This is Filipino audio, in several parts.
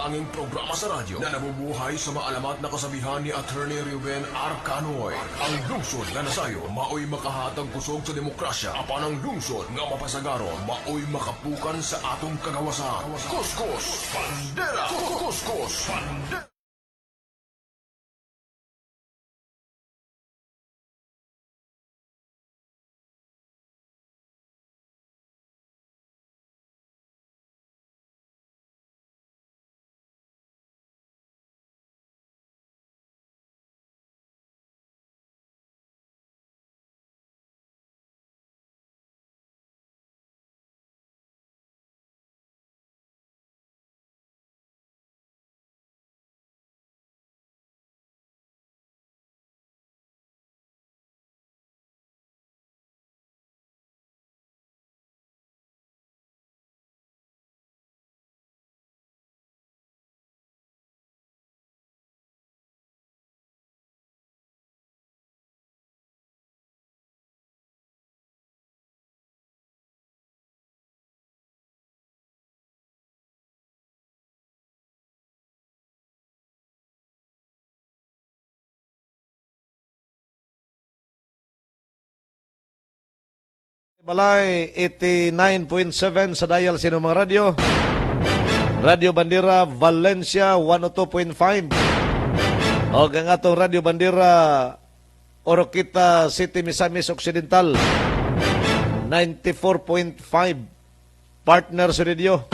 laanging programa sa radyo na nabubuhay sa maalamat na kasabihan ni Attorney Ruben Arcanoy. Ang lungsod nga nasayo, maoy makahatag kusog sa demokrasya. Apan ang lungsod nga mapasagaron, maoy makapukan sa atong kagawasan. Kuskus Bandera! Kuskus Bandera! Balay 89.7 sa dial sino mga radyo. Radio Bandera Valencia 102.5. O ang atong Radio Bandera Oroquita City Misamis Occidental 94.5 Partners Radio.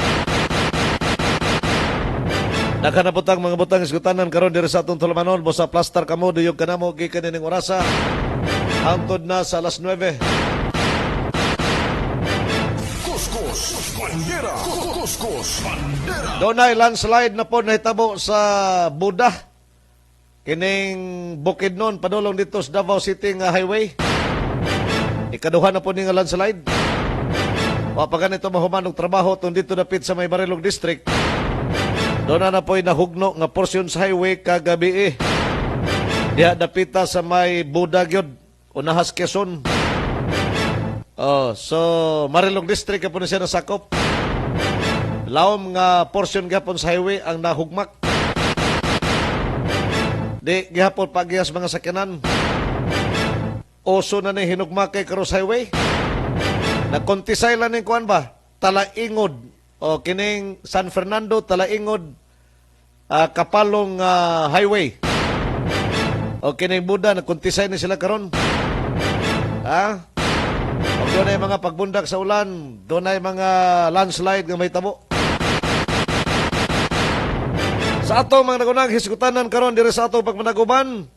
Nakanaputang mga butang isgutanan karon diri sa atong tulumanon bosa plaster kamo duyog kanamo gikan ning orasa hangtod na sa alas 9. Bandera! Kuskus Bandera! Doon ay landslide na po nahitabo sa Buda. Kining Bukidnon, padulong dito sa Davao City nga highway. Ikaduha na po ni nga landslide. Wapagan ito mahumanog trabaho itong dito dapit sa may Barilog District. Doon na po nahugno nga porsyon sa highway kagabi Diha dapita sa may Buda gyud, Unahas Quezon. So Marilog District po na siya nasakop. Lawom nga portion gapon sa highway ang nahugmak. Di gihapon pagyas mga sakyanan. Oso na ni hinugmak kay cross highway. Nagkontisay lang ning kuan ba? Talaingod o kining San Fernando Talaingod Kapalong highway. O kining Buda nagkontisay ni sila karon. Doon ay mga pagbundak sa ulan, doon ay mga landslide nga may tabo. Sa atong mga nagunang hisgutanan karon diri sa atong pagmanaguban,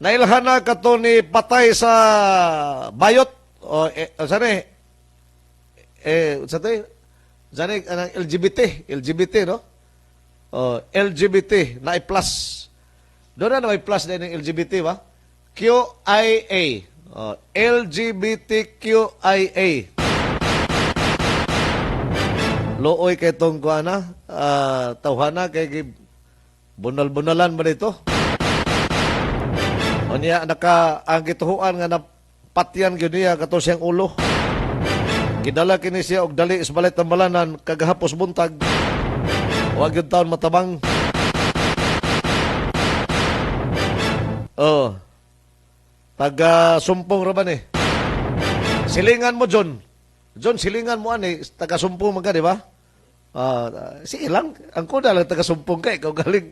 nailhan na kato ni patay sa bayot o sani anang LGBT no? LGBT na i-plus. Doon na may plus din ng LGBT ba? QIA. LGBTQIA. Looy kay tong kuana, tawhana kay bunal-bunalan ba dito? O niya ang gituhuan nga napatyan gyud niya kato siyang ulo. Gidala kini siya og dali sa balay tambalanan kagahapos buntag. Wa gyud taon matabang. Taga-sumpong ra ba ni? Silingan mo, John. John, silingan mo ani, taga-sumpong man ka, di ba? Sige lang. Ang kuda lang taga-sumpong ka, ikaw galing.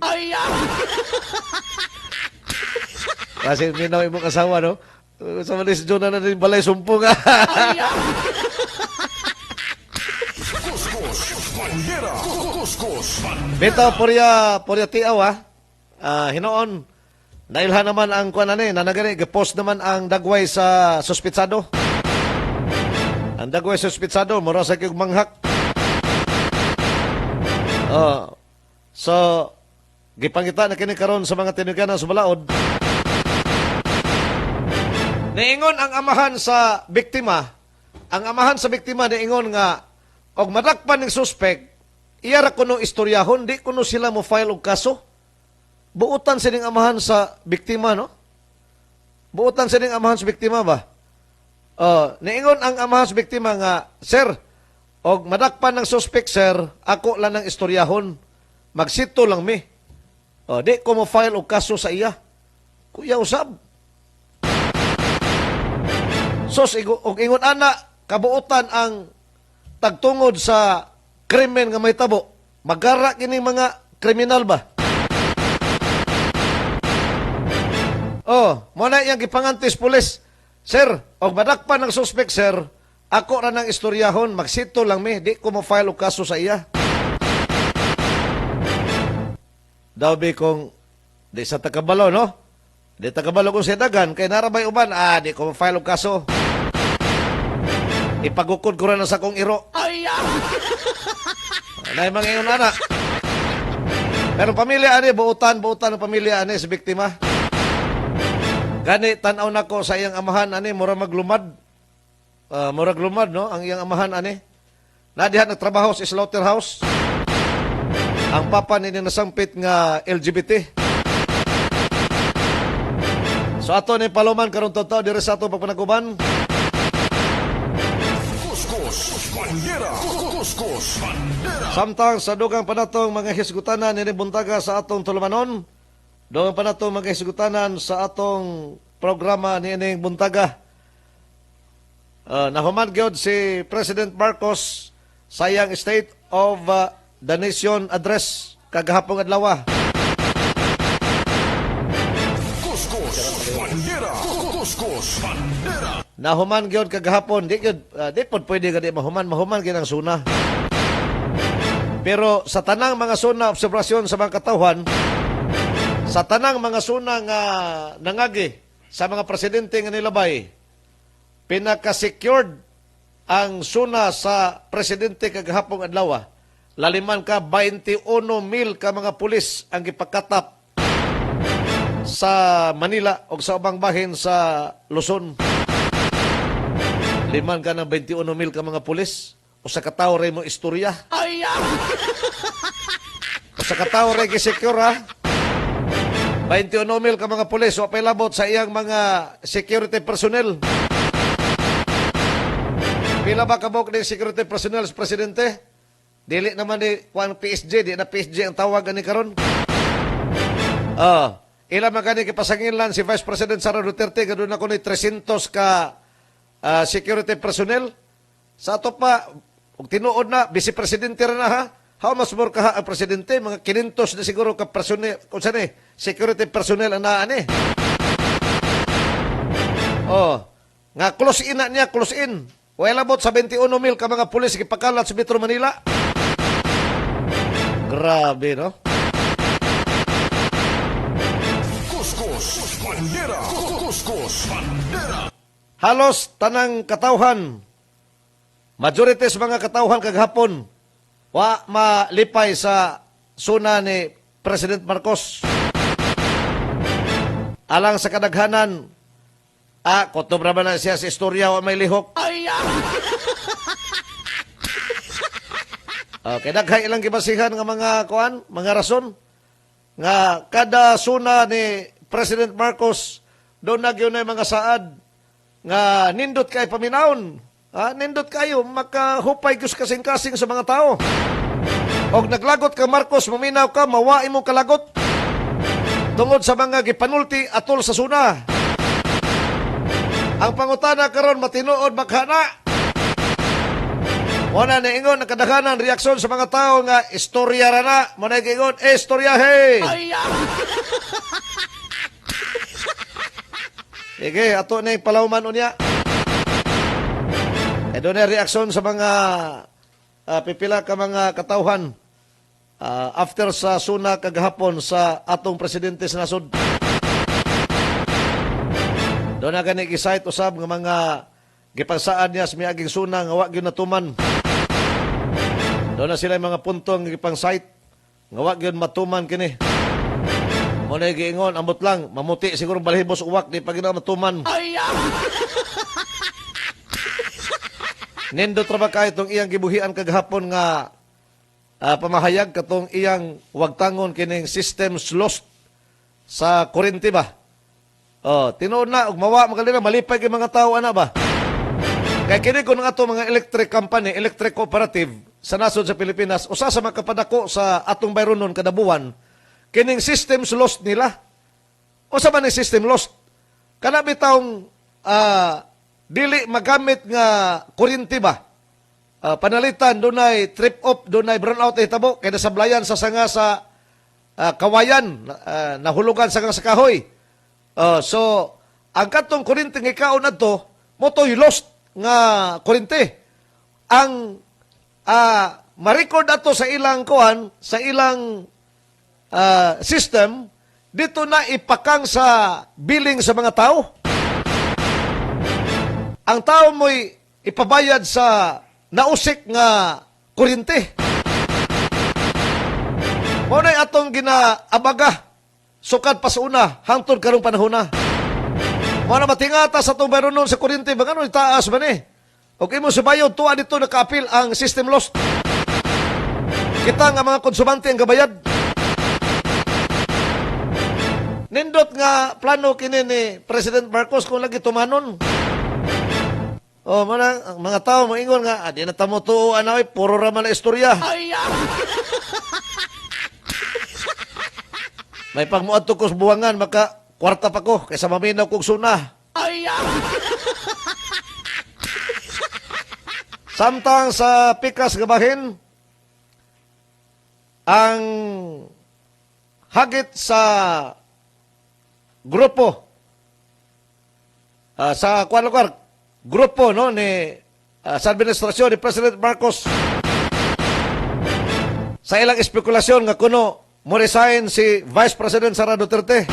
Kasi minaw imong asawa, no? Sa manis John na rin balay sumpong. Bitaw, porya tiaw, hinoon. Nailhan naman ang kuan ani, nanagani gipost naman ang dagway sa suspitsado. Ang dagway sa suspitsado mura sa kig manghak. So gipangita na kini karon sa mga tinuganan sa balaod. Niingon ang amahan sa biktima. Ang amahan sa biktima niingon nga og madakpan ning suspect, iya ra kuno istoryahon, di kuno sila mo file og kaso. Buutan sining amahan sa biktima, no? Buutan sining amahan sa biktima ba? Niingon ang amahan sa biktima nga, Sir, og madakpan ng suspect, sir, ako lang ng istoryahon. magsito lang mi. Di ko mo file og kaso sa iya. Kuya usab. Sos, og ingon ana, kabuutan ang tagtungod sa krimen nga may tabo. Magara kini mga kriminal ba? Mo na iyang gipangantis pulis. Sir, og madakpan ng suspect, sir, ako ra nang istoryahon, magsito lang mi, di ko mo file og kaso sa iya. Daw kong, di sa takabalo, no? Di takabalo kung siya dagan, kay narabay uban, di ko mo file og kaso. Ipagukod ko rin sa kong iro. Nay mga ingon ana. Pero pamilya ani, buutan ng pamilya ani sa biktima. Gani tanaw nako sa iyang amahan ani mura maglumad. Mura glumad no ang iyang amahan ani. Nadiha nagtrabaho sa slaughterhouse. Ang papa ni nasampit nga LGBT. So ato ni paluman karon taw diri sa ato pagpanaguban. Kuskus Bandera. Kuskus Bandera. Samtang sa dugang panatong mga hisgutanan ni buntaga sa atong tulumanon. Doon pa na ito magkahisgutanan sa atong programa ni Ining Buntaga. Nahuman gyud si President Marcos sa iyang State of the Nation address kagahapong adlaw. Kuskus Bandera. Kuskus Bandera. Nahuman gyud kagahapon, di pod pwede gadi mahuman gyud ang suna. Pero sa tanang mga suna obserbasyon sa mga katawhan, sa tanang mga suna nga nangagi sa mga presidente nga nilabay, pinaka-secured ang suna sa presidente kagahapong adlaw. Laliman ka 21,000 ka mga pulis ang gipakatap sa Manila o sa ubang bahin sa Luzon. Liman ka ng 21,000 ka mga pulis o sa katawo rin mo istorya. O sa katawo rin gisecure ha. 21,000 ka mga pulis o apelabot sa iyang mga security personnel. Pila ba kabok ng security personnel sa presidente? Dili naman ni PSG, di na PSG ang tawag ani karon. Ila magani kipasanginlan si Vice President Sara Duterte kadun ako ni 300 ka security personnel. Sa ato pa, ug tinuod na, Vice Presidente ra na ha. How much more ka ang presidente? Mga 500 na siguro ka personnel, kung saan security personnel ang naan nga close in na niya, close in. Well about sa 21,000 ka mga pulis ipakalat sa Metro Manila. Grabe, no? Kuskus Bandera. Kuskus Bandera. Halos tanang katawhan, majority sa mga katawhan kagahapon, wa malipay sa suna ni President Marcos. Alang sa kadaghanan, kutob naman na siya sa istorya wa may lihok. Kaya daghay ilang gibasihan nga mga kuan, mga rason nga kada suna ni President Marcos doon na gyud mga saad nga nindot kay paminawon. Nindot kayo, makahupay kus kasing-kasing sa mga tao. Og naglagot ka Marcos, maminaw ka, mawain mong kalagot. Tungod sa mga gipanulti atol sa suna. Ang pangutana karon matinuod maghana. Muna na ingon ang kadaghanan reaksyon sa mga tao nga istorya ra na. Muna ingon, istoryahe. Sige, ato na yung palawman unya. Doon na reaksyon sa mga pipila ka mga katawhan after sa suna kagahapon sa atong presidente sa nasod. Doon na gani gisayt usab ng mga gipansaan niya sa miaging suna nga wa gyud natuman. Doon na sila mga puntong gipansayt nga wa gyud matuman kini. Mo na giingon ambot lang mamuti siguro balhibos uwak di pa gina matuman. Nindot ra ba kay itong iyang gibuhian kagahapon nga pamahayag katong iyang wagtangon kining systems lost sa kurente ba? Tinuod na ug mawa magalina malipay kay mga tawo ana ba? Kay kini kun ato mga electric company, electric cooperative sa nasod sa Pilipinas, usa sa makapadako sa atong bayronon kada buwan, kining systems lost nila. Usa man ni system lost? Kana bitawng dili magamit nga kuryente ba? Panalitan, dunay trip off, dunay brownout hitabo, kaya nasablayan sa sanga sa kawayan, nahulugan sa kahoy. So, ang katong kuryente nga ikaon adto, motoy lost nga kuryente. Ang ma-record ato sa ilang kuan, sa ilang system, dito na ipakang sa billing sa mga tao. Ang tao mo'y ipabayad sa nausik nga kuryente. Mao na atong ginaabaga sukad pa sa una hangtod karong panahon na. Mao na matingata sa atong bayronon sa kuryente bangano itaas man eh. Okay mo subayod tuwa dito naka-appeal ang system lost. Kita nga mga konsumante ang gabayad. Nindot nga plano kini ni President Marcos kung lagi tumanon. Mga tao maingon nga, di na tamo tuuan na, puro raman na istorya. May pagmuad to ko sa buwangan, maka kwarta pa ko, kaysa maminaw kong suna. Samtang sa pikas gabahin, ang hagit sa grupo, sa grupo no ni sa administrasyon ni President Marcos sa ilang espekulasyon nga kuno mo resign si Vice President Sara Duterte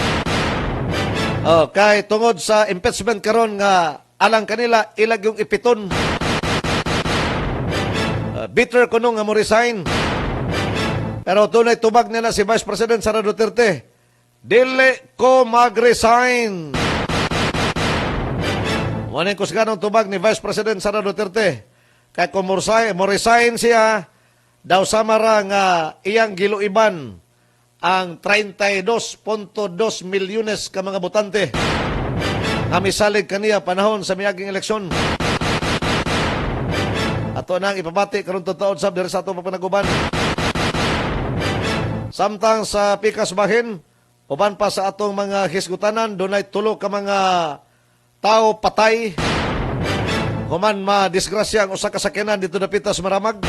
kay tungod sa impeachment karon nga alang kanila ilag yung ipiton bitter kuno nga mo resign pero tunay tubag nila si Vice President Sara Duterte dili ko mag-resign. Waning kusganong tubag ni Vice President Sara Duterte. Kaya kung mo resign siya, daw samara nga iyang giluiban ang 32.2 milyones ka mga botante nga misalig kaniya panahon sa miaging eleksyon. Ato nang ipabati karon taon sab diri sa ato panaguban. Samtang sa pikas bahin, uban pa sa atong mga hisgutanan, dunay tulo ka mga tao patay human madisgrasya ang usa ka sakyanan dito dapita sa Maramag.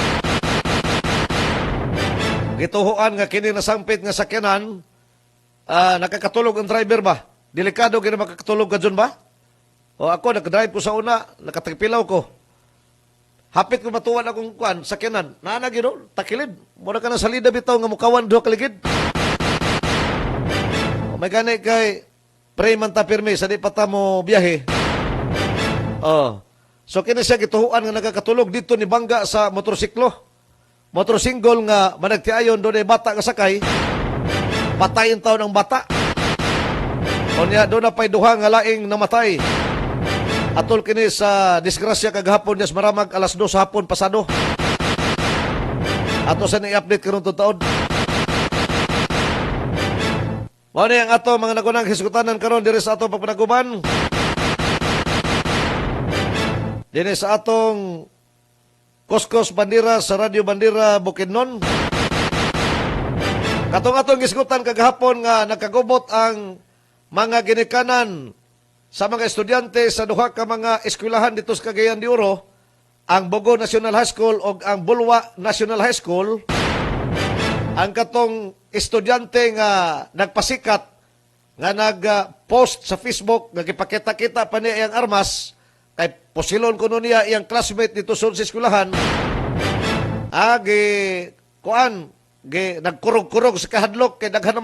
Gituhuan nga kini nasangpit nga sakyanan nakakatulog ang driver ba? Delikado gini makakatulog ka dyan ba? O ako nakadrive ko sa una, nakatagpilaw ko. Hapit ko matuwan akong kuan sakyanan. Naana gino, takilid. Mura ka na salida bitaw nga mukawan duha kaligid. O may gani kay pray man ta pirmi sa di pa ta mo biyahe. So kini siya gituhuan nga nagakatulog dito ni bangga sa motorsiklo. Motorsingle nga managtiayon doon ay bata nga sakay. Patay ang taon ng bata. O niya doon na pa'y duha nga laing namatay. Atol kini sa disgrasya kagahapon niya sa Maramag alas 2 hapon pasado. Ato sa ni-update karong taon. Mao ni ang ato mga nagunang hisgutanan karon diri sa atong pagpanaguban. Diri sa atong Kuskus Bandira sa Radio Bandira Bukidnon. Katong atong hisgutan kagahapon nga nagkagubot ang mga ginikanan sa mga estudyante sa duha ka mga eskwelahan dito sa Cagayan de Oro, ang Bogo National High School o ang Bulwa National High School. Ang katong estudyante nga nagpasikat nga nag-post sa Facebook nga gipakita-kita pa niya iyang armas kay posilon kuno niya iyang classmate dito sa eskwelahan nagkurog-kurog sa kahadlok kay daghan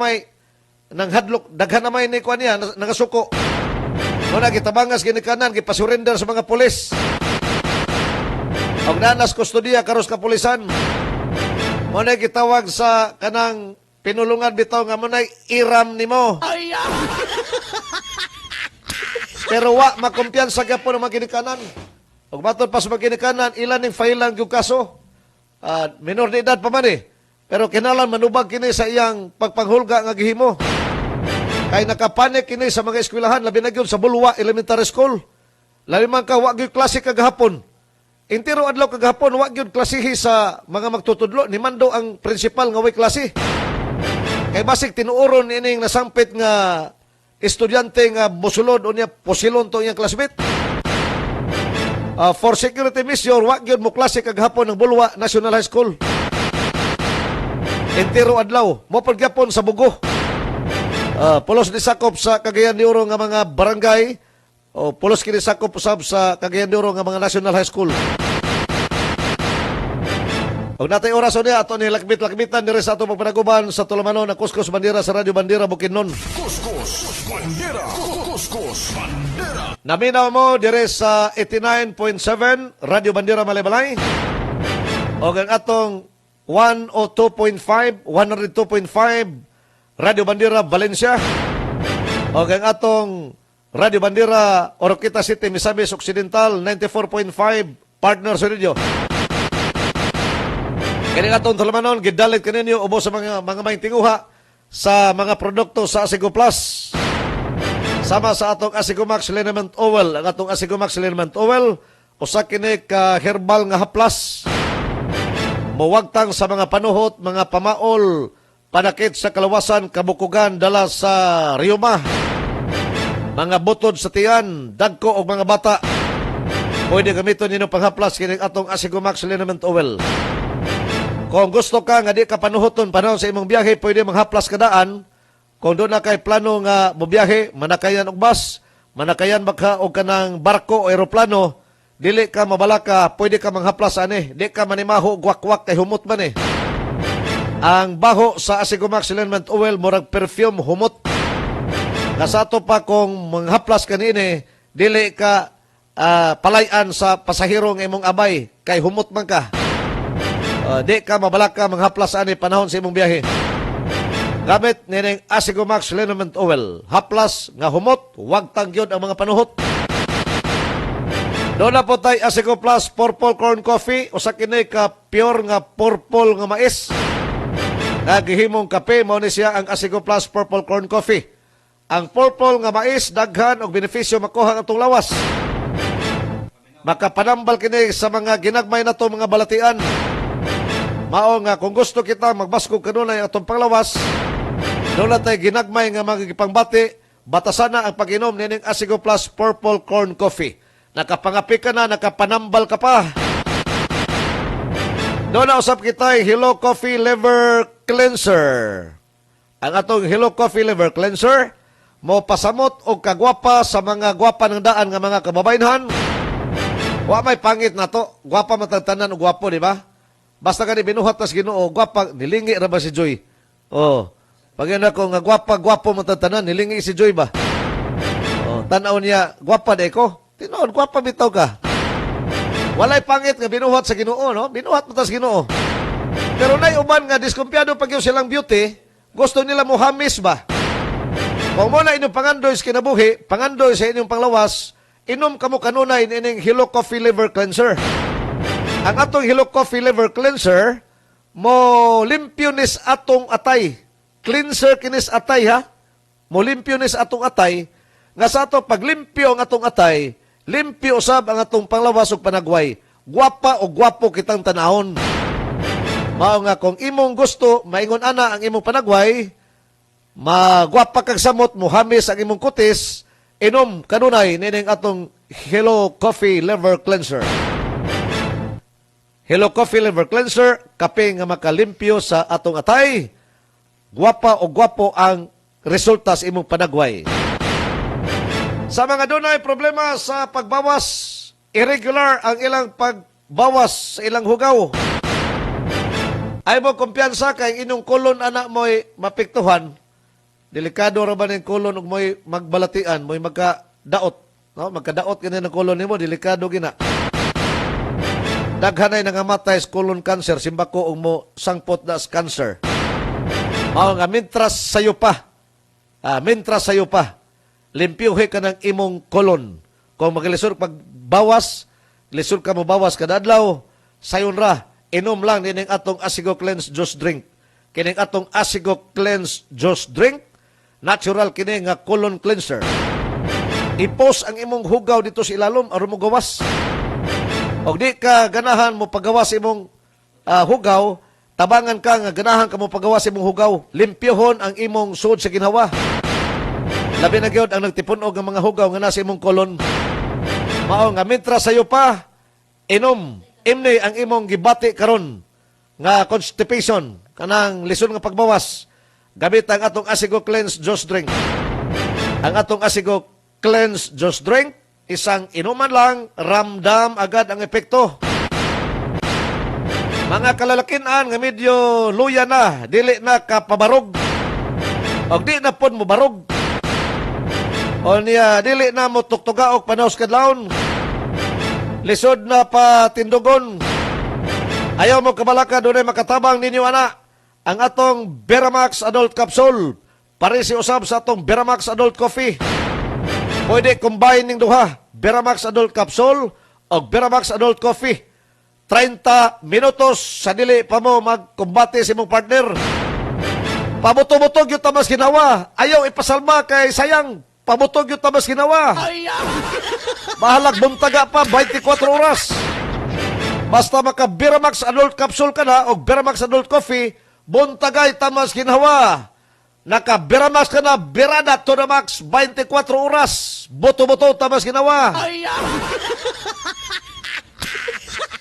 namay ni kuan niya nagasuko muna gitabangas ginikanan gipasurrender sa mga pulis og nanas kustodiya karos kapulisan. Muna gitawag sa kanang pinulungan bitaw nga munay iram nimo. Pero wa makumpiyansa gyapon ang mga ginikanan. Ug matod pa sa mga ginikanan ilan ning failan gyud kaso. Minor de edad pa man eh. Pero kinalan manubag kini sa iyang pagpanghulga nga gihimo. Kay nakapanik kini sa mga eskwelahan labi na gyud sa Bulwa Elementary School. Labi man ka wa gyud klase kagahapon. Intiro adlaw kagahapon wa gyud klasihi sa mga magtutudlo ni mando ang principal nga way klase. Kay basig tinuoron ining nasampit nga estudyante nga mosulod unya posilon to iyang classmate. For security measure, wa gyud mo klase kagahapon ng Bulwa National High School. Intiro adlaw mo pagyapon sa Bugo. Pulos ni sakop sa Cagayan de Oro nga mga barangay o pulos kini sakop usab sa Cagayan de Oro nga mga National High School. Og natay oras niya ato ni lakbit-lakbitan diri sa ato pagpanaguban sa Tulamanon na Kuskus Bandera sa Radyo Bandera Bukidnon. Kuskus Bandera. Kuskus Bandera. Naminaw mo diri sa 89.7 Radyo Bandera Malibalay. Og ang atong 102.5, 102.5 Radyo Bandera Valencia. O ang atong Radyo Bandera Oroquita City, Misamis Occidental 94.5 Partners Radio. Kani atong Tulamanon gidalit kaninyo ubos sa mga may tinguha sa mga produkto sa Asigo Plus. Sama sa atong Asigo Max Liniment Oil, ang atong Asigo Max Liniment Oil usa kini ka herbal nga haplas. Muwagtang sa mga panuhot, mga pamaol, panakit sa kalawasan, kabukugan, dala sa riyuma, mga butod sa tiyan, dagko o mga bata. Pwede gamiton ninyo panghaplas kining atong Asigo Max Liniment Oil. Kung gusto ka nga di ka panuhoton panahon sa imong biyahe, pwede manghaplas kadaan. Kung doon na kay plano nga mobiyahe, manakayan og bus, manakayan baka og kanang barko o eroplano, dili ka mabalaka, pwede ka manghaplas ani. Di ka manimaho gwak-gwak kay humot man eh. Ang baho sa Asigo Max Liniment Oil murag perfume humot. Kasato pa kung manghaplas kanini, dili ka palayan sa pasahero nga imong abay kay humot man ka. Di ka mabalaka manghaplas ani panahon sa imong biyahe. Gamit nining Asigo Max Liniment Oil. Haplas nga humot, wag tangyod ang mga panuhot. Doon na po tayo Asigo Plus Purple Corn Coffee. Usa kini ka pure nga purple nga mais. Nagihimong kape, mo ni siya ang Asigo Plus Purple Corn Coffee. Ang purple nga mais, daghan og benepisyo makuha ang atong lawas. Makapanambal kini sa mga ginagmay na to mga balatian. Mao nga kung gusto kita magbaskog kanunay atong panglawas, doon tayo ginagmay nga magipangbati, batasan na ang pag-inom nining Asigo Plus Purple Corn Coffee. Nakapangapi ka na, nakapanambal ka pa. Doon na usap kita Hello Coffee Liver Cleanser. Ang atong Hello Coffee Liver Cleanser, mo pasamot o kagwapa sa mga gwapa ng daan nga mga kababaynhan. Wa may pangit na to. Gwapa matagtanan o gwapo, di ba? Basta ka ni binuhat tas Ginoo, gwapa, nilingi ra ba si Joy? Oh, pag yun ako nga gwapa matagtanan, nilingi si Joy ba? Oh, tanaw niya, gwapa de ko. Tinoon, gwapa bitaw ka. Walay pangit nga binuhat sa Ginoo, no? Binuhat mo tas Ginoo. Pero nay uban nga diskumpiyado pag yung silang beauty, gusto nila mo hamis ba? Kung mo na inyong pangandoy sa kinabuhi, pangandoy sa inyong panglawas, inom kamo kanunay ining Hello Coffee Liver Cleanser. Ang atong Hello Coffee Liver Cleanser, mo limpyo nis atong atay. Cleanser kinis atay ha. Mo limpyo nis atong atay. Nga sa ato paglimpyo ang atong atay, limpyo usab ang atong panglawas ug panagway. Gwapa o gwapo kitang tanahon. Mao nga kung imong gusto, maingon ana ang imong panagway, magwapa kag samot, muhamis ang imong kutis, inom kanunay nining atong Hello Coffee Liver Cleanser. Hello Coffee Liver Cleanser, kape nga makalimpyo sa atong atay. Gwapa o gwapo ang resulta sa imong panagway. Sa mga dunay problema sa pagbawas, irregular ang ilang pagbawas sa ilang hugaw. Ay mo kumpiyansa kay inyong kolon anak mo'y mapiktuhan. Delikado ra ba ng kolon ug mo'y magbalatian, mo'y magkadaot. No? Magkadaot ganyan ang kolon nimo, delikado gina. Daghanay nangamatay sa colon cancer, simbako og mo sangpot na sa cancer. Mao nga mintras sayo pa. Mintras sayo pa. Limpyuhi ka ng imong colon. Kung maglisod pagbawas, lisod ka mo bawas kada adlaw, sayon ra, inom lang nining atong Asigo Cleanse Juice Drink. Kining atong Asigo Cleanse Juice Drink, natural kini nga colon cleanser. Ipos ang imong hugaw dito sa ilalom aron mo gawas. O di ka ganahan mo pagawa sa imong hugaw, tabangan ka nga ganahan ka mo pagawa sa imong hugaw, limpyohon ang imong sud sa ginhawa. Labi na gyud ang nagtipunog ng mga hugaw nga nasa imong kolon. Mao nga mintra sayo pa inom imni ang imong gibati karon nga constipation kanang lison nga pagbawas. Gamit ang atong Asigo Cleanse Juice Drink. Ang atong Asigo Cleanse Juice Drink, isang inuman lang, ramdam agad ang epekto. Mga kalalakinan nga medyo luya na, dili na kapabarog. O di na pon mo barog. O niya, dili na mo tuktuga og panaos kadlawon. Lisod na patindugon. Ayaw mo kabalaka, doon ay makatabang ninyo ana. Ang atong Veramax Adult Capsule, pare si usab sa atong Veramax Adult Coffee. Pwede combine ning duha, Veramax Adult Capsule o Veramax Adult Coffee. 30 minutos sa dili pa mo magkumbate sa imong partner. Pabutog-butog yung tamas ginawa. Ayaw ipasalma kay sayang. Pabutog yung tamas ginawa. Mahalag bumtaga pa 24 oras. Basta maka Veramax Adult Capsule ka na o Veramax Adult Coffee, buntagay tamas ginawa. Naka Veramax ka na, Verada to the max, 24 oras. Buto-buto tamas ginawa.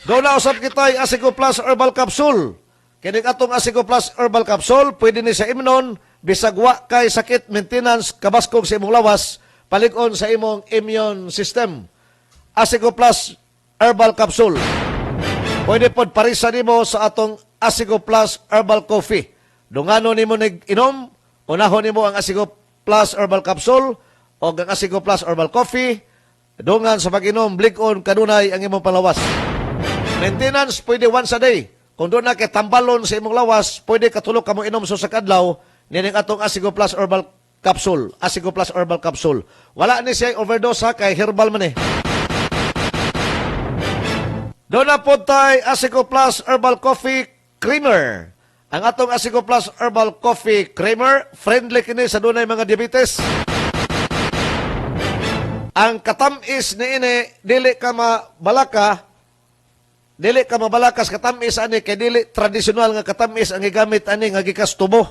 Doon na usap kita yung Asigo Plus Herbal Capsule. Kinig atong Asigo Plus Herbal Capsule, pwede ni sa imnon, bisagwa kay sakit, maintenance, kabaskog sa imong lawas, palig-on sa imong immune system. Asigo Plus Herbal Capsule. Pwede pod parisa nimo sa atong Asigo Plus Herbal Coffee. Dungano nimo nag-inom, unahon nimo ang Asigo Plus Herbal Capsule o ang Asigo Plus Herbal Coffee. Dungan sa pag-inom, blik-on kanunay ang imong palawas. Maintenance, pwede once a day. Kung doon na kay tambalon sa imong lawas, pwede katulog ka mo inom sa kadlaw, nining atong Asigo Plus Herbal Capsule. Asigo Plus Herbal Capsule. Wala ni siya overdose ha, kay herbal man eh. Doon na po tayo Asigo Plus Herbal Coffee Creamer. Ang atong Asigo Plus Herbal Coffee Creamer, friendly kini sa dunay mga diabetes. Ang katamis ni ini, dili ka mabalakas katamis ani, kay dili tradisyonal nga katamis ang gigamit ani nga gikas tubo.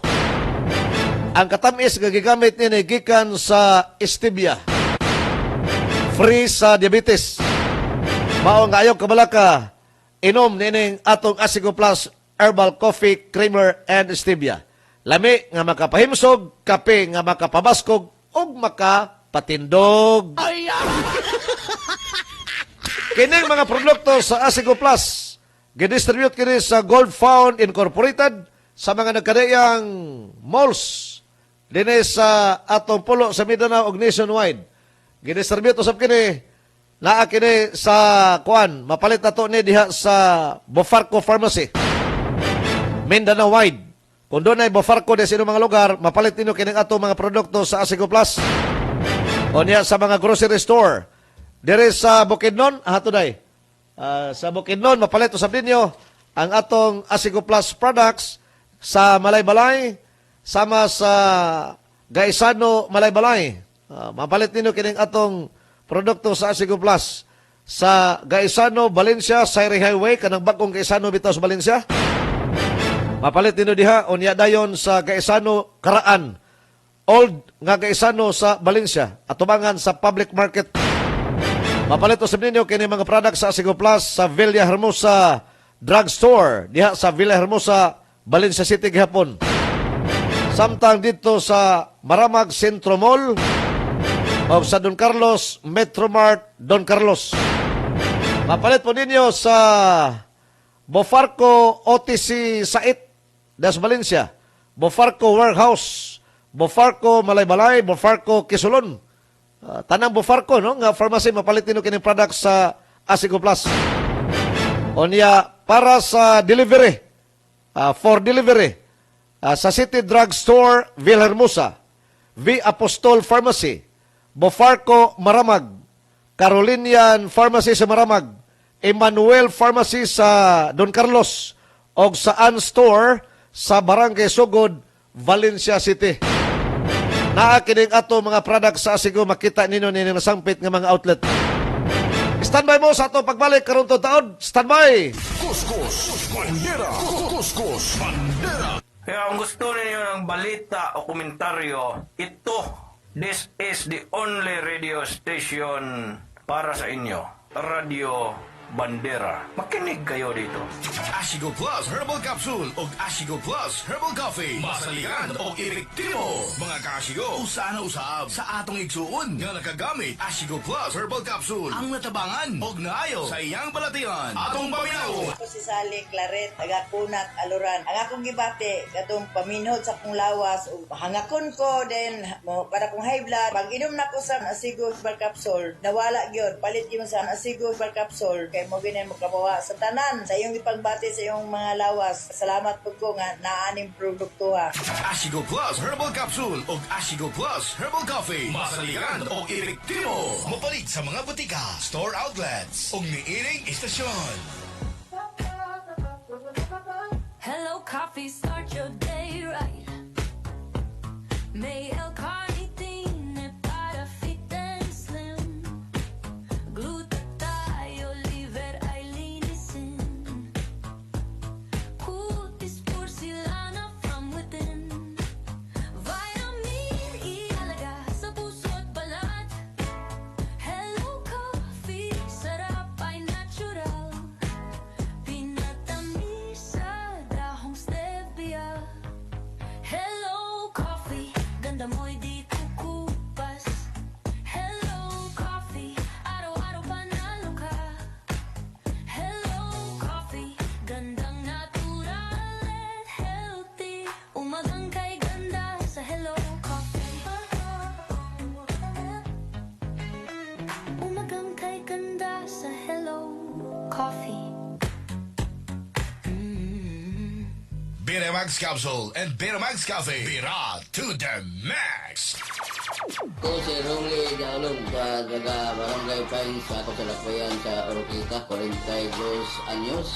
Ang katamis nga gigamit ni gikan sa stevia. Free sa diabetes. Mao nga ayaw kabalaka, inom nining atong Asigo Plus Herbal Coffee Creamer and Stevia. Lami nga makapahimsog, kape nga makapabaskog, ug makapatindog. Kining mga produkto sa Asigo Plus, gidistribute kini sa Gold Found Incorporated sa mga nagkadayang malls dinhi sa atong pulo sa Mindanao ug nationwide. Gidistribute usab kini naa kini sa kuan, mapalit na to ni diha sa Bofarco Pharmacy. Mindanao wide. Kung doon ay Bofarco de sa mga lugar, mapalit nino kining ato mga produkto sa Asigo Plus. O niya sa mga grocery store. Dire sa Bukidnon, hatoday. Sa Bukidnon, mapalit usab ninyo ang atong Asigo Plus products sa Malaybalay, sama sa Gaisano, Malaybalay. Mapalit nino kining atong produkto sa Asigo Plus. Sa Gaisano, Valencia, Sayri Highway, kanang bagong Gaisano bitaw sa Valencia. Mapalit nino diha, unya dayon sa Gaisano, Karaan. Old nga Gaisano sa Valencia, atubangan sa public market. Mapalit usab ninyo kini mga products sa Asigo Plus sa Villa Hermosa Drugstore, diha sa Villa Hermosa, Valencia City, gihapon. Samtang dito sa Maramag Centro Mall o sa Don Carlos, Metromart Don Carlos. Mapalit po ninyo sa Bofarco OTC Sait, das Valencia, Bofarco Warehouse, Bofarco Malaybalay, Bofarco Kisulon. Tanang Bofarco, no? Nga pharmacy, mapalit nino kining products sa Asigo Plus. Onya, para sa delivery, for delivery, sa City Drug Store, Villahermosa, V. Apostol Pharmacy, Bofarco Maramag, Carolinian Pharmacy sa Maramag, Emmanuel Pharmacy sa Don Carlos, o sa Ann Store sa Barangay Sugod, Valencia City. Naakining ato mga products sa Asigo, makita ninyo nining nasampit nga mga outlet. Standby mo sa ato pagbalik karon to taon. Standby. Kuskus Bandera. Kuskus Bandera. Kaya kung gusto ninyo ng balita o komentaryo, this is the only radio station para sa inyo. Radio Bandera. Makinig kayo dito. Ashigo Plus Herbal Capsule o Ashigo Plus Herbal Coffee. Masaligan o epektibo. Mga kaashigo, usa na usab sa atong igsuon nga nakagamit Ashigo Plus Herbal Capsule. Ang natabangan og naayo sa iyang balatian. Atong paminaw. Ako si Sally Claret, taga-Kunat, Aluran. Ang akong gibati, katong paminhod sa akong lawas, ug hangakon ko, then para kong high blood, pag inom na ko sa Asigo Herbal Capsule, nawala gyud palit yun sa Asigo Herbal Capsule, kay mo ginin magkabawa sa tanan, sa iyong ipagbati sa iyong mga lawas. Salamat po ko nga naaning produkto ha. Ashigo Plus Herbal Capsule o Ashigo Plus Herbal Coffee. Masaligan o epektibo. Mapalit sa mga butika, store outlets o niiring istasyon. Hello, coffee, start your day right. May el carnitine para fit and slim. Glutathione, liver ay linisin. Cutis porcelana from within. Vitamin E alaga sa puso at balat. Hello, coffee, sarap ay natural. Pinatamis sa dahong stevia. Hello, coffee, ganda mo'y di kukupas. Hello, coffee, araw-araw panalo ka. Hello, coffee, gandang natural and healthy. Umagang kay ganda sa Hello Coffee. Umagang kay ganda sa Hello Coffee. Betamax Capsule and Betamax Coffee. Bira to the max. Ko si Romley Daulong sa taga Barangay Pines sa kasalakbayan sa Oroquita, 42 anyos.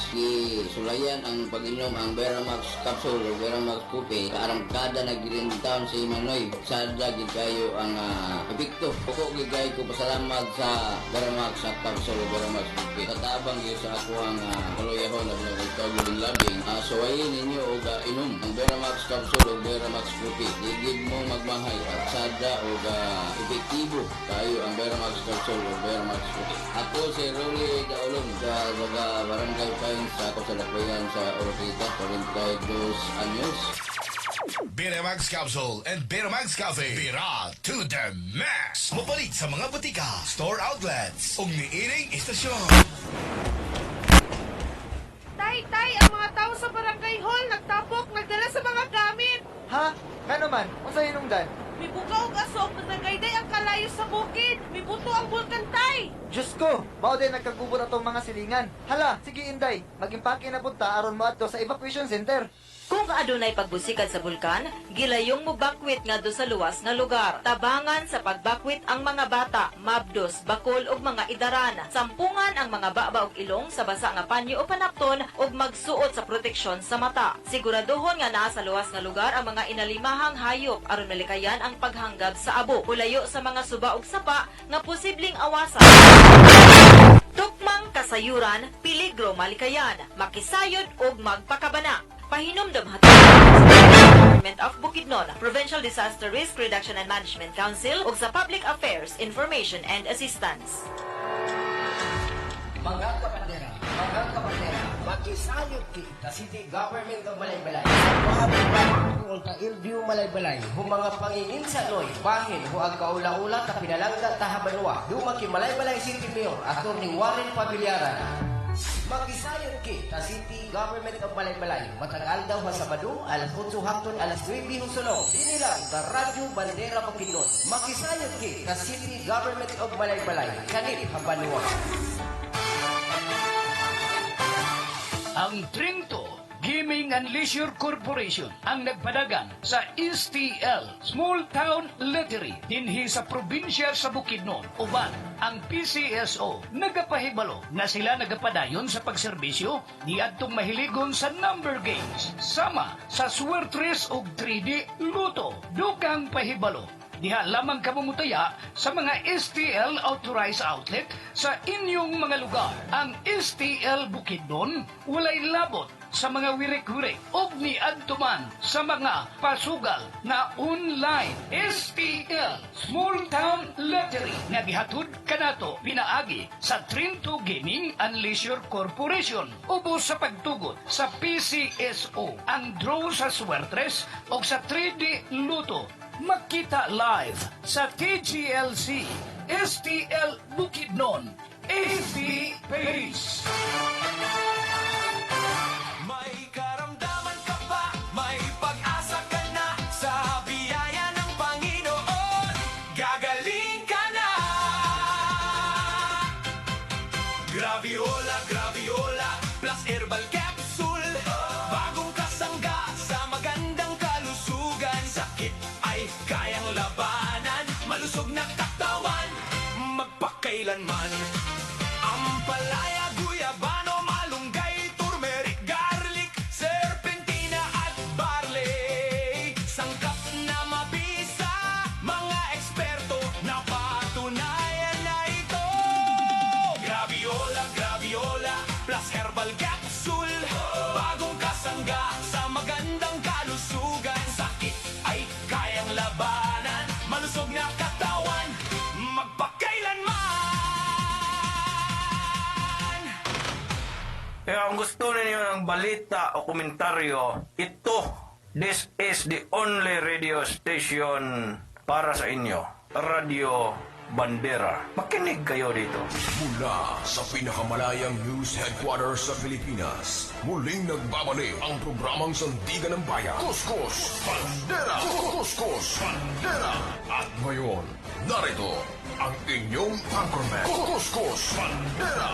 Sulayan ang pag-inom ang Beramax Capsule o Beramax Coffee. Kaarangkada nagdirintaon si Manoy. Sada gigayo ang epekto. Puko gigay ko pasalamat sa Beramax Capsule o Beramax Coffee. Katabang yun sa ako ang kaluyahon na pinagkagulong labing. Suwayin ninyo o inom ang Beramax Capsule o Beramax Coffee. Digid mo magmahay at sada o epektibo tayo ang Beramax Capsule o Beramax Coffee. Ako si Rolly Daulong sa taga Barangay Pines sa kasalakbayan sa Oroquita, 42 anyos. Betamax Capsule and Betamax Coffee. Bira to the max. Mapalit sa mga butika, store outlets o niiring istasyon. Tay, ang mga tao sa barangay hall nagtapok, nagdala sa mga gamit. Ha? Kano man? Unsa hinungdan? Mibugaw og asok, nagagayday ang kalayo sa bukid. Mibuto ang bulkan, tay. Diyos ko! Mao din nagkagubot atong mga silingan. Hala, sige Inday. Mag-impake na punta aron mo adto sa evacuation center. Kung adunay pagbusikan sa bulkan, gilayong mo bakwit ngadto sa luwas nga lugar. Tabangan sa pagbakwit ang mga bata, mabdos, bakol ug mga idaran. Sampungan ang mga baba ug ilong sa basa nga panyo o panapton ug magsuot sa proteksyon sa mata. Siguraduhon nga naa sa luwas nga lugar ang mga inalimahang hayop aron malikayan ang paghanggab sa abo. Ulayo sa mga suba ug sapa nga posibleng awasan. Tukmang kasayuran, peligro malikayan, makisayod ug magpakabana. Pahinomdom hatod Government of Bukidnon, Provincial Disaster Risk Reduction and Management Council ug sa Public Affairs Information and Assistance. Mga kapatera, makisayod ki sa City Government of Malaybalay. Mahabang kung ka LGU Malaybalay, hung mga pangingin sa loy, bahin, huwag kaula-ula ta pinalangga tahabanwa, dumaki Malaybalay City Mayor, Atty. Warren Pabiliaran. Makisayod ki sa City Government of Malaybalay. Matagal daw sa Sabado, alas 8 hangtod alas 9 husulong. Dili lang sa Radyo Bandera Bukidnon. Makisayod ki sa City Government of Malaybalay. Kanit Habanwa. Ang Trinto Gaming and Leisure Corporation ang nagpadagan sa STL Small Town Lottery dinhi sa probinsya sa Bukidnon. Uban ang PCSO nagapahibalo na sila nagapadayon sa pagserbisyo ni adtong mahiligon sa number games sama sa Swertres ug 3D Luto. Dukang pahibalo Diha lamang kamumutaya sa mga STL authorized outlet sa inyong mga lugar. Ang STL Bukidnon walay labot sa mga wirik-wirik og ni adtuman sa mga pasugal na online STL Small Town Lottery nga gihatod kanato pinaagi sa Trinto Gaming and Leisure Corporation ubos sa pagtugot sa PCSO ang draw sa Swertres o sa 3D Luto. Makita live sa TGLC STL Bukidnon AV Pace. May karamdaman ka ba? May pag-asa ka na sa biyaya ng Panginoon. Gagaling ka na. Graviola, Graviola plus Herbal Capsule. Bagong kasangga sa magandang kalusugan. Sakit ay kayang labanan. Malusog na katawan, magpakailanman. Ampalaya, guyabano, malunggay, turmeric, garlic, serpentina at barley. Sangkap na mabisa, mga eksperto na patunayan na ito. Graviola, Graviola plus Herbal Capsule. Bagong kasangga sa magandang kalusugan. Sakit ay kayang labanan. Malusog na katawan, magpakailanman. Kaya kung gusto ninyo ng balita o komentaryo, this is the only radio station para sa inyo. Radio Bandera. Makinig kayo dito. Mula sa pinakamalayang news headquarters sa Pilipinas, muling nagbabalik ang programang Sandigan ng Bayan. Kuskus Bandera! Kuskus Bandera! At ngayon, narito ang inyong anchorman. Kuskus Bandera!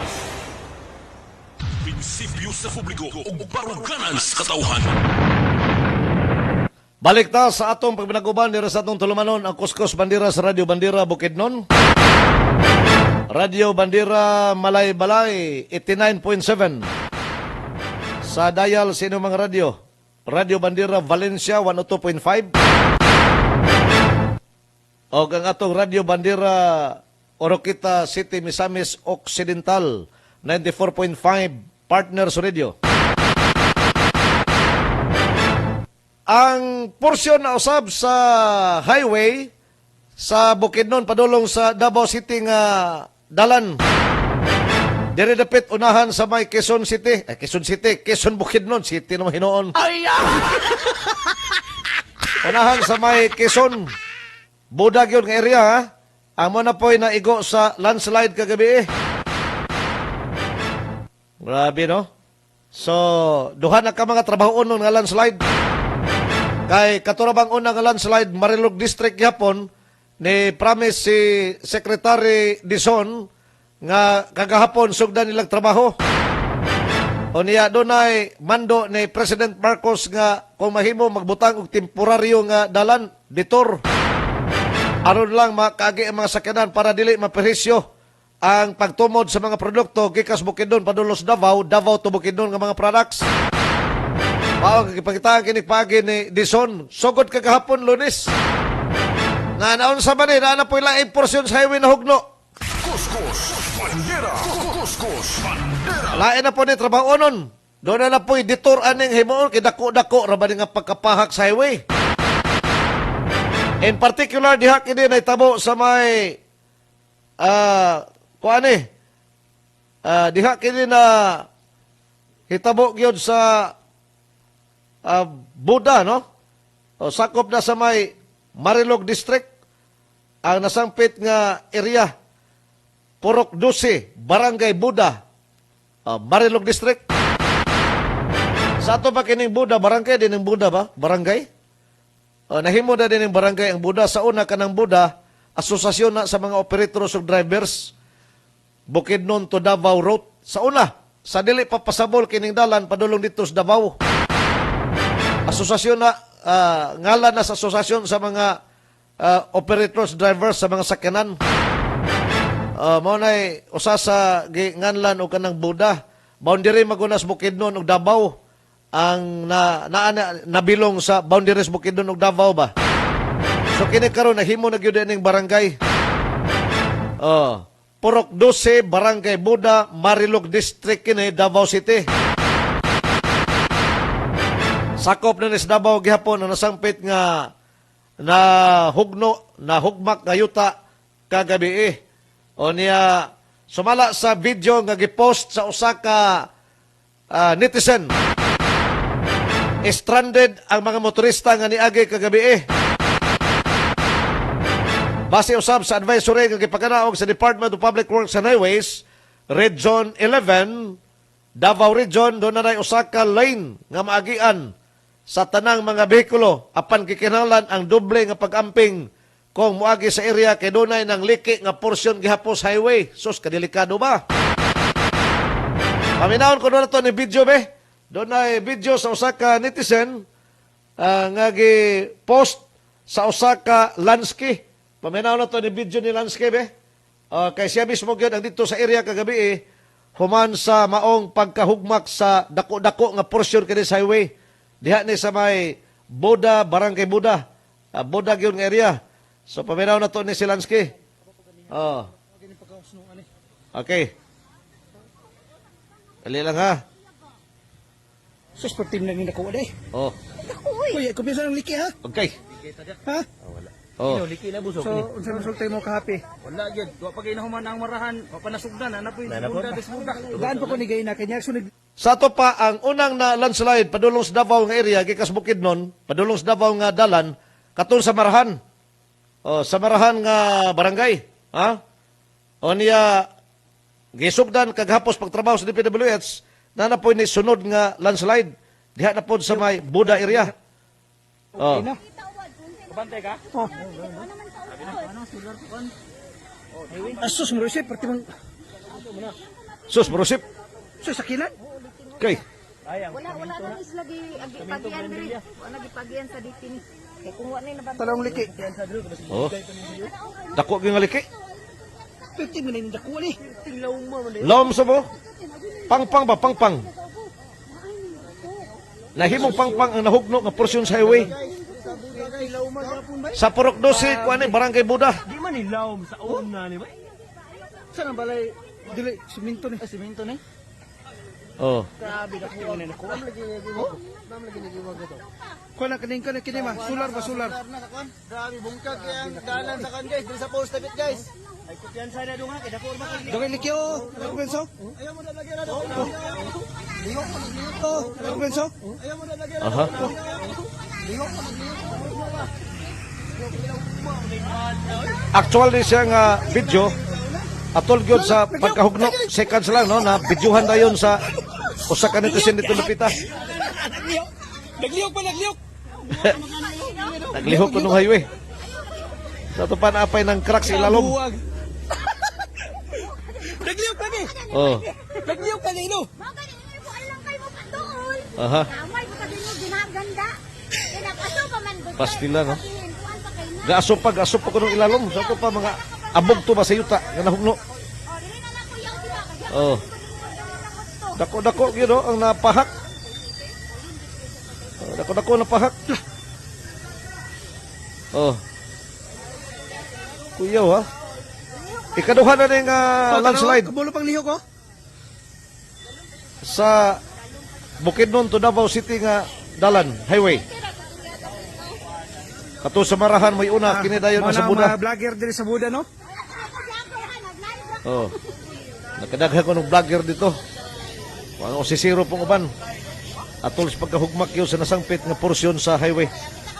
Prinsipyo sa publiko o baruganan sa katauhan. Balik ta sa atong pagbinaguban dira sa atong tulumanon ang Kuskus Bandera sa Radio Bandera Bukidnon. Radio Bandera Malay-Balay 89.7. Sa dial sa inyong mga radyo. Radio Bandera Valencia 102.5. O ang atong Radio Bandera Oroquita City, Misamis Occidental 94.5 Partners Radio. Ang porsyon na usab sa highway sa Bukidnon padulong sa Davao City nga dalan. Diri dapit unahan sa may Quezon City. Quezon Bukidnon City naman hinoon. Unahan sa may Quezon. Budag yun nga area ha. Amo na po'y naigo sa landslide kagabi Grabe no? So, duha na ka mga trabaho nun nga landslide. Kay katurabang unang landslide, Marilog District yapon, ni promise si Secretary Dizon nga kagahapon sugdan nilang trabaho. O niya doon ay mando ni President Marcos nga kung mahimo magbutang og temporaryo nga dalan, ditor. Aron lang makaagi ang mga sakyanan para dili maperhisyo ang pagtumod sa mga produkto gikas Bukidnon padulos Davao, Davao to Bukidnon nga mga products. Mao gipakitaan kini pagi ni Dizon. Sugod kagahapon Lunes. Nga naon sa man na po'y laing porsyon sa highway na hugno. Kuskus Bandera! Kuskus Bandera! Lain na po ni trabaho nun. Doon na po'y detour aning himuon kidako-dako rabani nga pagkapahak sa highway. In particular, diha kini naitabo sa may diha kini na hitabo gyud sa Buda, no? O sakop na sa may Marilog District ang nasangpit nga area Purok 12, Barangay Buda, Marilog District. Sa ato pa kining Buda, barangay din ng Buda ba? Barangay? Nahimo na din ng barangay ang Buda. Sa una kanang Buda, asosasyon na sa mga operators of drivers Bukidnon to Davao Road. Sa una, sa dili papasabol kining dalan padulong dito sa Davao. Asosasyon na, ngalan na sa asosasyon sa mga operators, drivers sa mga sakyanan. Mao nay usa sa nganlan o kanang Buda. Boundary magunas Bukidnon ug Davao ang nabilong sa boundaries Bukidnon ug Davao ba. So kini karon nahimo na gyud ning barangay. Purok 12, Barangay Buda, Marilog District kini, Davao City. Sakop na ni sa Davao gihapon ang nasangpit nga na hugmak nga yuta kagabi. O niya sumala sa video nga gipost sa usa ka netizen. Stranded ang mga motorista nga niagi kagabi. Base usab sa advisory nga gipakanaog sa Department of Public Works and Highways, Region 11, Davao Region, doon na usa ka lane nga maagian sa tanang mga behikulo apan kikinahanglan ang doble nga pag-amping kung muagi sa area kay dunay nang liki nga porsyon gihapos highway. Sus, kadelikado ba? Paminawon ko na to ni video be. Doon ay video sa usa ka netizen nga gi-post sa usa ka Lansky. Paminawon na to ni video ni Lansky be. Kay siya mismo gyud ang dito sa area kagabi human sa maong pagkahugmak sa dako-dako nga porsyon kini sa highway. Diha ni sa may Buda, Barangay Buda. Buda gyud nga area. So paminaw na to ni Silansky. Okay. Dali lang ha. Sus, per team na nila ko wala eh. Kuya, kumisa ng liki ha? Okay. Ha? Liki na busog. So, unsa resulta mo kahapi? Wala gyud. Wa pa ginahuman ang marahan, wa pa nasugdan ana po. Gaan pa ko ni gayna kanya sunod. Sa to pa ang unang na landslide padulong sa Davao nga area gikas Bukidnon, padulong sa Davao nga dalan katon sa Marahan. Sa Marahan nga barangay, ha? O niya gisugdan kaghapos pagtrabaho sa DPWH na po ni sunod nga landslide diha na pod sa may Buda area. Okay na. Bantay ka? Asus mo resip perti mang Sus, brosip. sus sakinan. Okay. Wala na is lagi pagian diri. Wala lagi pagian sa dito ni. Kay kung wa na Talong liki. Dako gyud nga liki. Perti man ni dako ni. Tinglaw mo man. Lom sa mo. Pangpang ba pangpang. Nahimong pangpang ang nahugno nga porsyon sa highway. Sa Purok 12, kuan ni Barangay Buda. Di man ilaw sa una ni ba? Saan ang balay? Dili, siminto ni. Simento ni. Grabe na ko na ko. Dam lagi nagiwag ito. Kuan na kaning kini ma, sular ba sular? Grabe bungkag yang dalan sa kan guys, diri sa post bit guys. Ay kumpiyansa na dunga kay dako man kay. Dugay liki o. Ano penso? Ayaw mo na lagyan na do. Ano penso? Ayaw mo na lagyan. Aha. Actually siya nga video atol gyud sa pagkahugno seconds lang no na videohan dayon sa usa ka netizen dito lapita. Nagliyok pa nagliyok. Naglihok ko nung highway. Sa to pa naapay ng crack sa ilalom. Nagliyok lagi. Nagliyok pa nino. Aha. Amay mo kasi mo ginaganda. Aso pa man gud. Pastila no. Gaasop pa ko nung ilalom. Sa to pa mga abog to ba sa yuta nga nahugno. Dako-dako gyud ang napahak. Dako-dako napahak. Kuyaw ha. Ikaduha na ning landslide Kabulo pang lihok ko. sa Bukidnon to Davao City nga dalan highway. Kato sa Marahan may una kini dayon na sa Buda. Mga vlogger diri sa Buda no. Nakadaghan ko ng vlogger dito. Mga osisiro pong uban. Atol sa pagkahugmak yun sa nasangpit nga porsyon sa highway.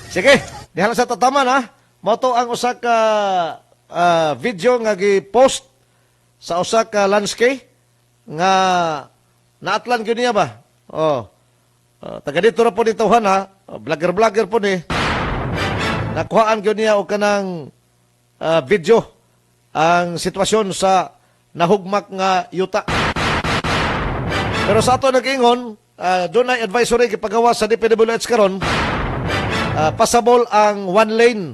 Sige, dihala sa tataman ha. Moto ang usa ka video nga gi-post sa usa ka Lansky nga naatlan gyud niya ba? Taga dito ra po ditohan ha. Vlogger po ni. Nakuhaan gyud niya og kanang video ang sitwasyon sa nahugmak nga yuta. Pero sa ato nag-ingon, doon ay advisory gipagawa sa DPWH karon, passable ang one lane.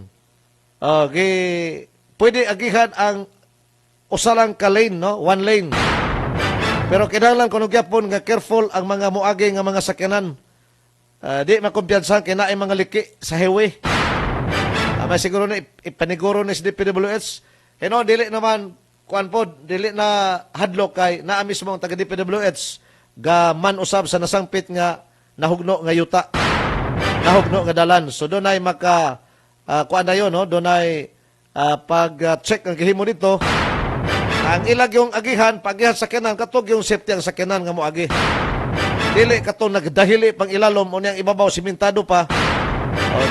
Pwede agihan ang usalang ka lane, no? One lane. Pero kinahanglan kuno gyapon nga careful ang mga moagi nga mga sakyanan. Di makumpiyansa kay naay mga liki sa highway. May siguro na ipaniguro ni si DPWH. Dili naman, kuan po, dili na hadlok kay naa mismo ang taga DPWH ga man usab sa nasangpit nga nahugno nga yuta. Nahugno nga dalan. So doon ay kuan na yun, no? Doon ay pag-check ang gihimo dito. Ang ilag yung agihan, pag-agihan sa sakyanan, katog yung safety ang sakyanan nga mo agi. Dili kato nagdahili pang ilalom o niyang ibabaw simentado pa.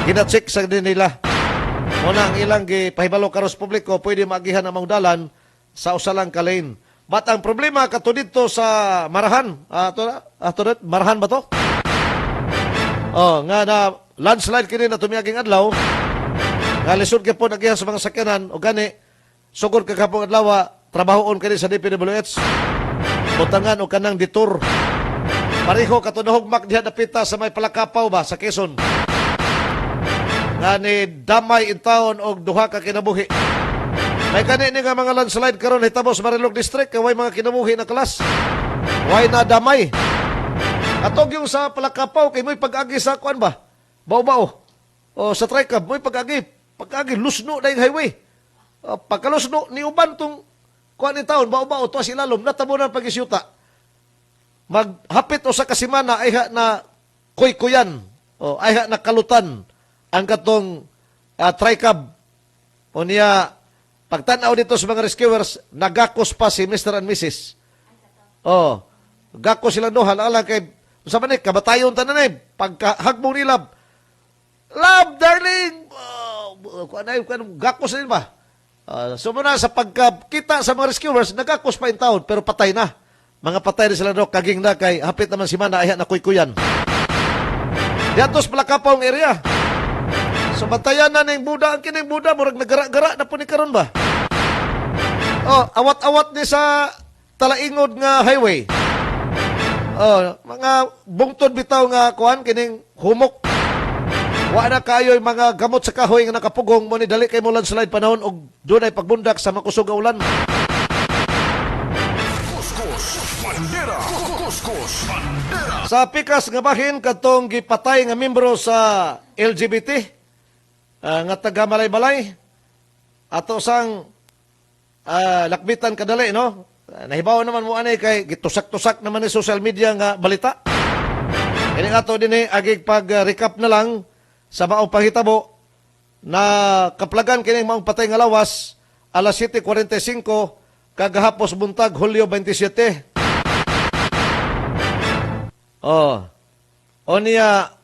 Gina-check sa din nila. Muna ang ilang pahibalo karos publiko, pwede maagihan ang mga dalan sa usalang ka-lane. But ang problema kato dito sa Marahan, Marahan ba to? Nga na landslide kini na tumiyaging adlaw, nga lisod ka po nagihan sa mga sakyanan, o gani, sugod ka kapong adlaw, trabahoon kini sa DPWH, butangan o kanang detour. Pareho kato nahugmak diha dapita sa may Palakapaw ba, sa Quezon. Nga ni damay in town og duha ka kinabuhi. May kanini nga mga landslide karon hitabo sa Marilog District kay way mga kinabuhi na kalas. Way na damay. Atog yung sa Palakapaw kay mo'y pag-agi sa kuan ba? Bao-bao. O sa Tricab mo'y pag-agi lusno na yung highway. Pagkalusno ni uban tong kuan in town bao-bao tuwa silalom natabunan pag-isyuta. Maghapit o sa kasimana ay na kuy-kuyan o ay na kalutan ang katong Tricab. O niya, pagtanaw dito sa mga rescuers, nagakos pa si Mr. and Mrs. Gakos silang duha, alang kay, sa manik, kabatayon tanan pagkahagbong nila, love, darling, gakos nila ba? So muna, sa pagkakita sa mga rescuers, nagakos pa in town, pero patay na. Mga patay na sila do, kaging na kay, hapit naman si Mana, ay na kuy-kuyan. Diatos Palakapaw ang area. So batayan na ng Buda, ang kining Buda, murag nagara-gara na po ni karon ba? Awat-awat ni sa Talaingod nga highway. Mga bungtod bitaw nga kuan kining humok. Wa na kayo'y mga gamot sa kahoy nga nakapugong mo ni dali kay mo landslide panahon og dunay pagbundak sa makusog nga ulan. Sa pikas nga bahin katong gipatay nga membro sa LGBT nga taga Malay-Balay ato sang lakbitan kadali, no? Nahibaw naman mo anay kay gitusak-tusak naman ni social media nga balita. Ini ato din agig pag-recap na lang sa maong panghitabo na kaplagan kining maong patay nga lawas alas 7:45 kagahapos buntag Hulyo 27. O niya,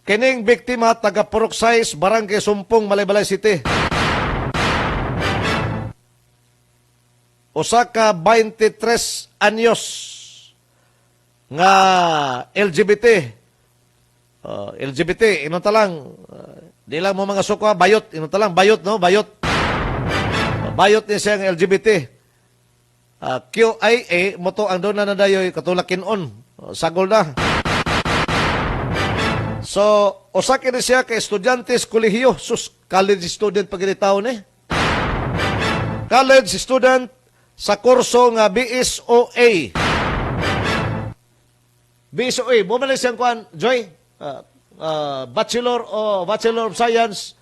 kining biktima taga Purok 6, Barangay Sumpong, Malay-Balay City. Usa ka 23 anyos nga LGBT. LGBT, ino talang, di lang mo mga sukwa, bayot, ino talang, bayot, no? Bayot. Bayot niya siya ng LGBT. QIA, moto ang doon na nadayoy, katulakin on. Sagol na. So, usa kini siya kay estudyante sa kolehiyo, college student pagitao ni. College student sa kurso nga BSOA. BSOA, bumalik siyang kuan, Joy? Bachelor of Science,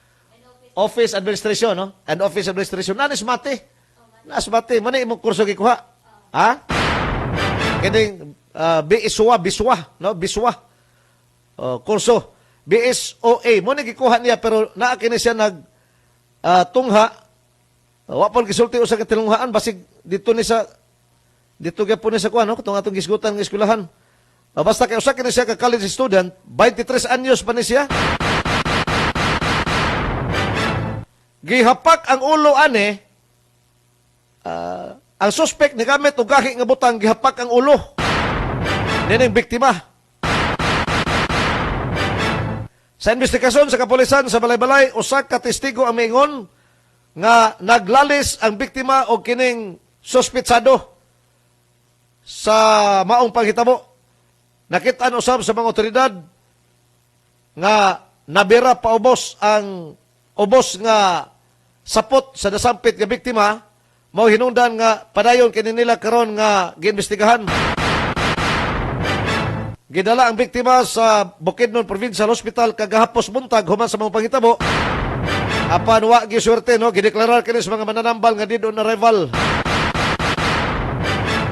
Office Administration, no? And Office Administration. Nanis mate. Nanis mate. Mani imong kurso gikuha? Ha? Kining Biswa, no? Biswa. Kurso. BSOA. Mo gikuha niya pero naa kini siya tungha. Wa pon gisulti usa ka tilunghaan basig dito gyapon ni sa kuan, no? Katong atong gisgutan nga eskwelahan. Basta kay usa kini siya ka college student, 23 anyos pa ni siya. Gihapak ang ulo ani. Ang suspect ni gamit og gahi nga butang gihapak ang ulo. Nining biktima. Sa investigasyon sa kapulisan sa Balay-Balay, usa ka testigo ang miingon nga naglalis ang biktima og kining suspetsado sa maong panghitabo. Nakitaan usab sa mga otoridad nga nabira paubos ang ubos nga sapot sa nasampit nga biktima, mao hinungdan nga padayon kini nila karon nga giimbestigahan. Gidala ang biktima sa Bukidnon Provincial Hospital kagahapos buntag human sa mga panghitabo. Apan wa giswerte no, gideklarar kini sa mga mananambal nga di doon na rival.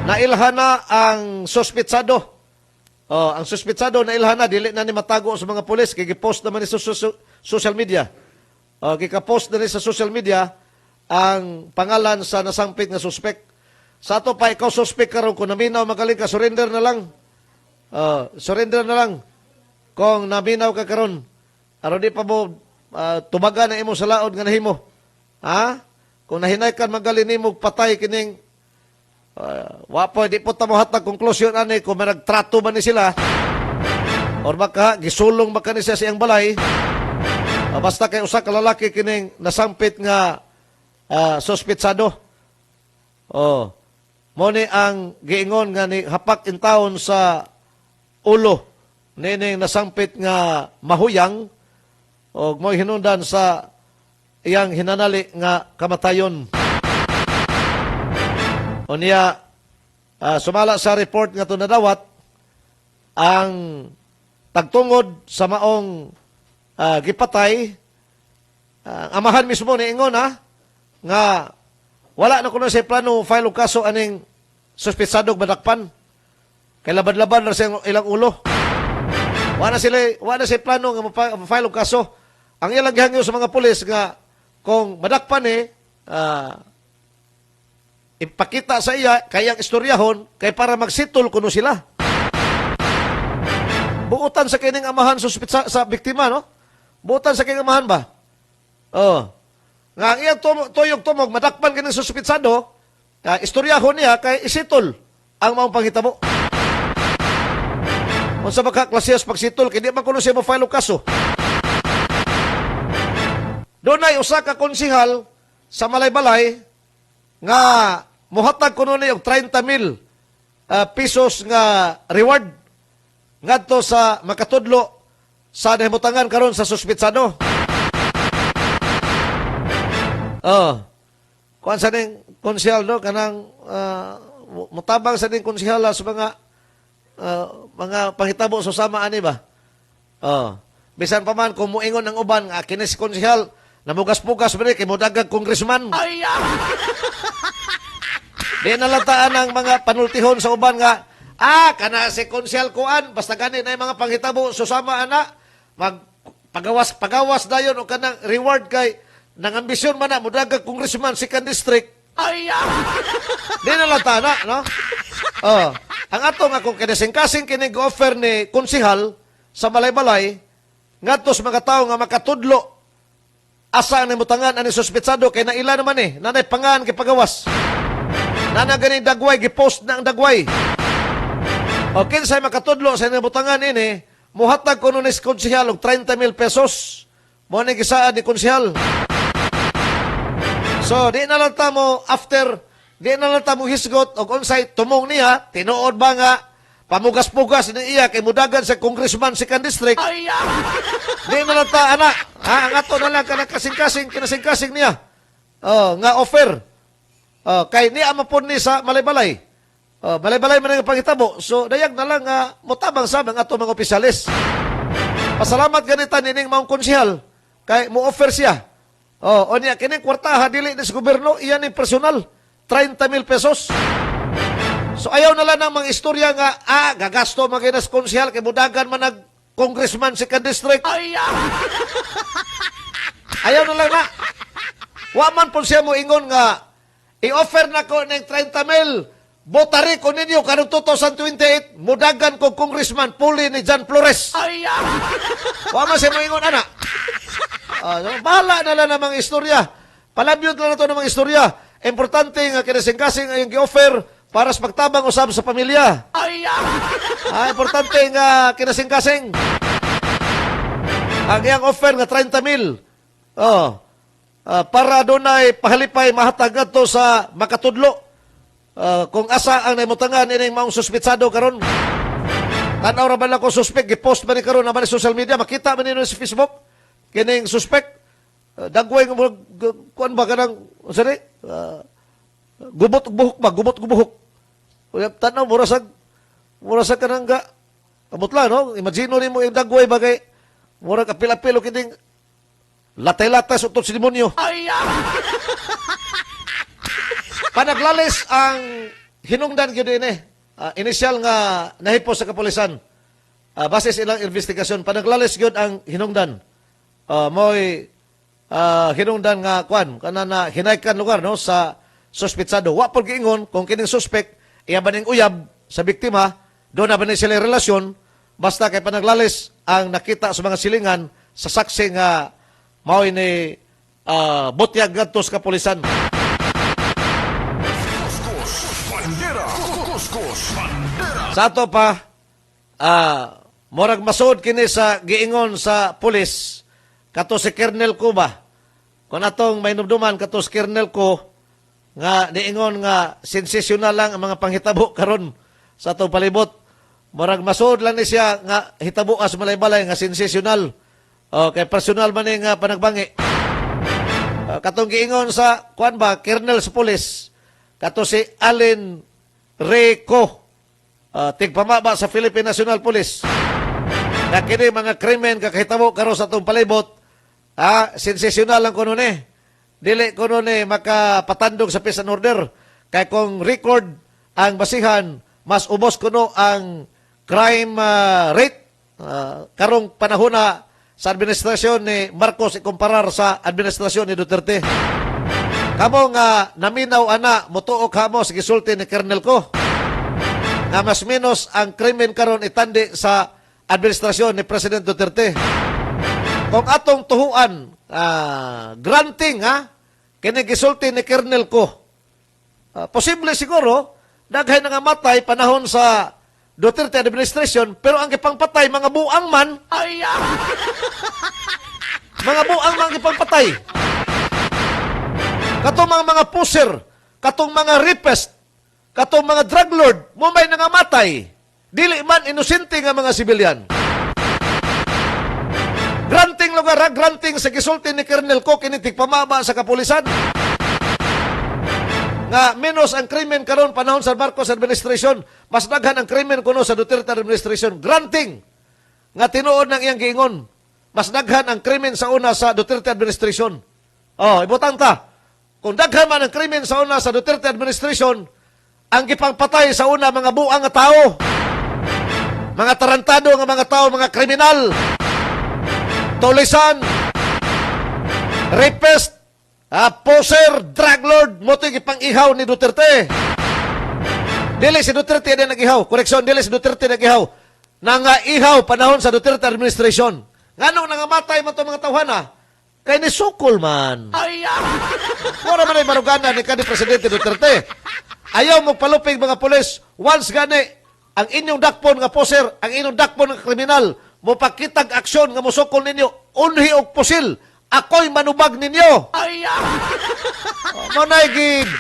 Nailhana ang suspitsado. Ang suspitsado nailhana dili na ni matago sa mga pulis kay gipost naman ni sa social media. Gikapost na ni sa social media ang pangalan sa nasampit nga suspect. Sa ato pa ikaw suspect karon kung naminaw magaling ka, surrender na lang. Surrender na lang kung naminaw ka karon. Aron di pa mo tubaga na imo sa laod nga nahimo. Ha? Kung nahinay kan magaling nimo patay kining wapo di po tamo hatag konklusyon ani kung may nagtrato ba ni sila or baka gisulong baka ni siya siyang balay. Basta kay usa ka lalaki kining nasampit nga suspitsado. Mo ni ang giingon nga ni hapak in taon sa ulo nining nasampit nga mahuyang o mo hinundan sa iyang hinanali nga kamatayon. O niya, sumala sa report nga ito nadawat, ang tagtungod sa maong gipatay, ang amahan mismo ni Ingon nga wala na kuno sa plano file og kaso aning suspitsadong madakpan. Kay labad-labad na sa ilang ulo. Wala na sila plano nga file og kaso. Ang ilang gihangyo sa mga pulis nga kung madakpan ipakita sa iya kayang istoryahon kay para magsitol kuno sila. Buutan sa kining amahan sa biktima, no? Buutan sa kining amahan ba? Nga ang iyang tuyog tumog madakpan kining suspitsado, istoryahon niya kay isitol ang maong panghitabo. Unsa ba ka klasiyas pagsitol kay di man kuno siya mo file og kaso. Doon ay usa ka konsihal sa Malaybalay nga muhatag kuno ni og 30,000 pesos nga reward ngadto sa makatudlo sa nahimutangan karon sa suspitsado. Kuan sa ning konsihal no kanang mutabang sa ning konsihal sa mga panghitabo sa sama ani ba. Bisan pa man kung muingon ang uban nga kini si konsihal namugas-pugas ba kay modagag congressman. Di nalataan ang mga panultihon sa uban nga, kana si konsyal kuan, basta gani na yung mga panghitabo, susama pagawas dayon o kanang reward kay, nang ambisyon man na, modagag congressman, second district. Di nalataan no? Ang atong akong kinasing-kasing kinig-offer ni konsihal sa Malaybalay, ngatos mga tao nga makatudlo, asa ang namutangan ani suspitsado kay naila naman nanay pangan kay pagawas. Nana gani dagway gipost na ang dagway. O kinsay makatudlo sa namutangan ini, muhatag kuno ni konsehal og 30,000 pesos. Mo ni gisaad ni konsehal. So di na lang tamo di na lang tamo hisgot og unsay tumong niya, tinuod ba nga pamugas-pugas ni iya kay mudagan sa congressman second district. Di na lang ta ang ato na lang kanang kinasing-kasing niya. Nga offer. Kay niya mapun ni sa Malaybalay. Malaybalay man ang pangitabo. So dayag na lang mutabang sa mga ato mga opisyalis. Pasalamat ganita nining maong konsehal kay mo offer siya. O niya kining kwartaha dili ni sa gobyerno, iyan ni personal 30,000 pesos. So ayaw na lang ng mga istorya nga, gagasto maginas konsyal, kay mudagan man nag-congressman second district. Ayaw na lang na. Waman po siya mo ingon nga, i-offer na ko ng 30,000, botari ko ninyo kanong 2028, mudagan ko congressman, puli ni John Flores. Waman siya mo ingon, ana. Bahala na lang ng mga istorya. Palabyod na to ng mga istorya. Importante nga kinasing-kasing ang gi-offer para sa pagtabang usab sa pamilya. Importante nga kinasing-kasing. Ang iyang offer nga 30,000. Para doon ay pahalipay mahatag to sa makatudlo. Kung asa ang naimutangan ining maong suspitsado karon. Tanaw ra ba lang ko suspect, gipost ba ni karon naman sa social media, makita man nino sa Facebook, kining suspect, dagway nga kuan ba kanang, sorry, gubot buhok. Tanaw, murasag kanang ga, kamot lang, no? Imagino ni mo yung dagway bagay, murag apil-apilo kining latay-latay sa utot si demonyo. Panaglalis ang hinungdan gyud ini. Inisyal nga nahipos sa kapulisan. Base sa ilang investigasyon, panaglalis gyud ang hinungdan. Mo'y hinungdan nga kwan kana na hinaykan lugar no sa suspetsado. Wa pud giingon kung kining suspect iya baning uyab sa biktima, do na ba ni sila relasyon, basta kay panaglalis ang nakita sa mga silingan sa saksi nga mao ni butyag ngadto sa kapulisan. Kuskus, bandera. Kuskus, bandera. Sa ato pa, morag masud kini sa giingon sa pulis kato si Kernel ko ba? Kung atong may numduman kato si Kernel ko, nga niingon nga sensasyonal lang ang mga panghitabo karon sa atong palibot. Morag masud lang ni siya nga hitabo as malay-balay nga sensasyonal. Kay personal man ni nga panagbangi. Katong giingon sa kuan ba, Kernel sa pulis, kato si Allen Reco, tigpamaba sa Philippine National Police. Na kini mga krimen kakahitabo karon sa atong palibot, sensasyonal lang kuno ni. Dili kuno ni makapatandog sa peace and order. Kay kung record ang basihan, mas ubos kuno ang crime rate karong panahon na sa administrasyon ni Marcos ikumparar sa administrasyon ni Duterte. Kamo nga naminaw ana motuok kamo sa gisulti ni Kernel ko nga mas menos ang krimen karon itandi sa administrasyon ni President Duterte. Kung atong tuhuan granting kini gisulti ni Kernel ko, posible siguro daghay nga matay panahon sa Duterte administration, pero ang gipangpatay mga buang man, mga buang man gipangpatay. Katong mga pusher, katong mga rapist, katong mga drug lord, mo may nangamatay. Dili man inosente nga mga sibilyan. Granting lugar, granting sa gisulti ni Kernel ko kinitig pamaba sa kapulisan. Nga menos ang krimen karon panahon sa Marcos administration, mas daghan ang krimen kuno sa Duterte administration. Granting nga tinuod ng iyang giingon, mas daghan ang krimen sa una sa Duterte administration. Ibutang ta. Kung daghan man ang krimen sa una sa Duterte administration, ang gipangpatay sa una mga buang nga tao, mga tarantado nga mga tao, mga kriminal, tulisan, rapist, poser, drug lord, mo ito ipang-ihaw ni Duterte. Dili si Duterte na nag-ihaw. Koreksyon, dili si Duterte nag-ihaw. Nanga-ihaw panahon sa Duterte administration. Nganong nangamatay man ito mga tawhana? Kay ni sukol man. Mura man ay marugana ni kanhi Presidente Duterte. Ayaw mo palupig mga pulis. Once gani, ang inyong dakpon nga poser, ang inyong dakpon nga kriminal, mo pakitag aksyon nga musukol ninyo, unhi og pusil. Ako'y manubag ninyo. Manay gid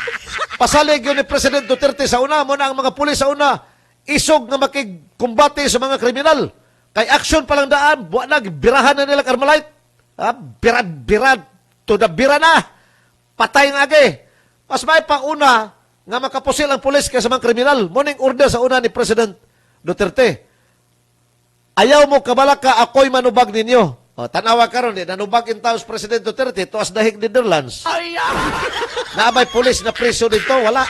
pasalig yun ni President Duterte sa una, muna ang mga pulis sa una, isog nga makikumbate sa mga kriminal. Kay aksyon palang daan, buwan na, birahan na nila Carmelite. Bira, to the bira na. Patay nga agi. Mas may pauna nga makapusil ang pulis kaysa mga kriminal. Muning order sa una ni President Duterte. Ayaw mo kabalaka, ako'y manubag ninyo. Tanawa karon di nanubag in taos President Duterte to as dahig Netherlands. Naabay pulis na preso dito, wala.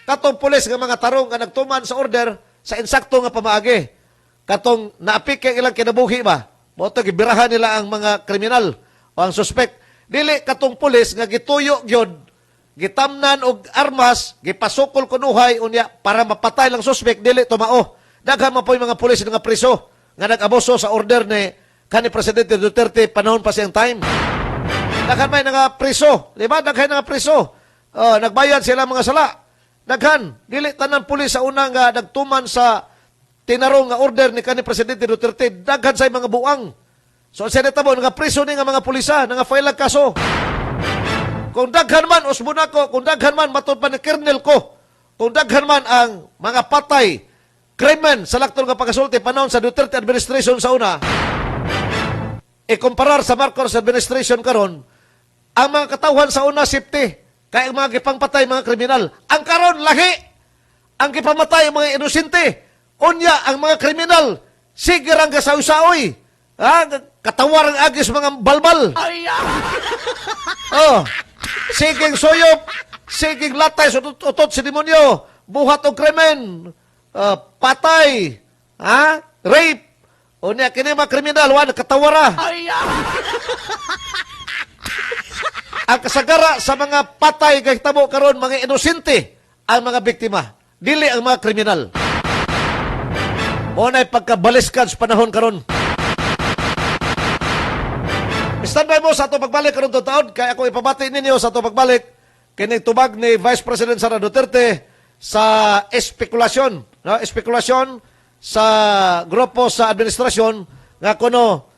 Katong pulis nga mga tarong nga nagtuman sa order sa insakto nga pamaagi. Katong naapik kay ilang kinabuhi ba? Mo to gibirahan nila ang mga kriminal o ang suspect. Dili katong pulis nga gituyo gyud, gitamnan og armas, gipasukol kunuhay unya para mapatay lang suspect, dili tumao. Daghan man po yung mga pulis nga preso nga nag-abuso sa order ni kanhi Presidente Duterte panahon pa siyang time. Daghan may nga preso, di ba? Daghan nga preso. Nagbayad sila mga sala. Daghan, dili tanan pulis sa una nga nagtuman sa tinarong nga order ni kanhi Presidente Duterte, daghan sa mga buang. So sa natabo nga preso ni nga mga pulisa, nga file ang kaso. Kung daghan man usbon ako, kung daghan man matud pa ni Kernel ko, kung daghan man ang mga patay, krimen sa laktol nga pagkasulti panahon sa Duterte administration sa una, ikumparar sa Marcos administration karon, ang mga katawhan sa una safety, kaya ang mga gipangpatay mga kriminal. Ang karon lahi, ang gipamatay mga inosente. Unya ang mga kriminal, sige rang gasaw-saoy. katawar ang agis mga balbal. Oh, siging soyop, siging latay, utot si demonyo, buhat o krimen, patay, rape, o niya, kini mga kriminal, katawara. Ang kasagara sa mga patay, kahitabo karon mga inosente, ang mga biktima, dili ang mga kriminal. O na'y pagkabaliskan sa panahon karon. Standby mo sa ato pagbalik karon taon, kaya ako ipabati ninyo sa ato pagbalik kining tubag ni Vice President Sara Duterte sa espekulasyon, no? Espekulasyon sa grupo sa administrasyon nga kuno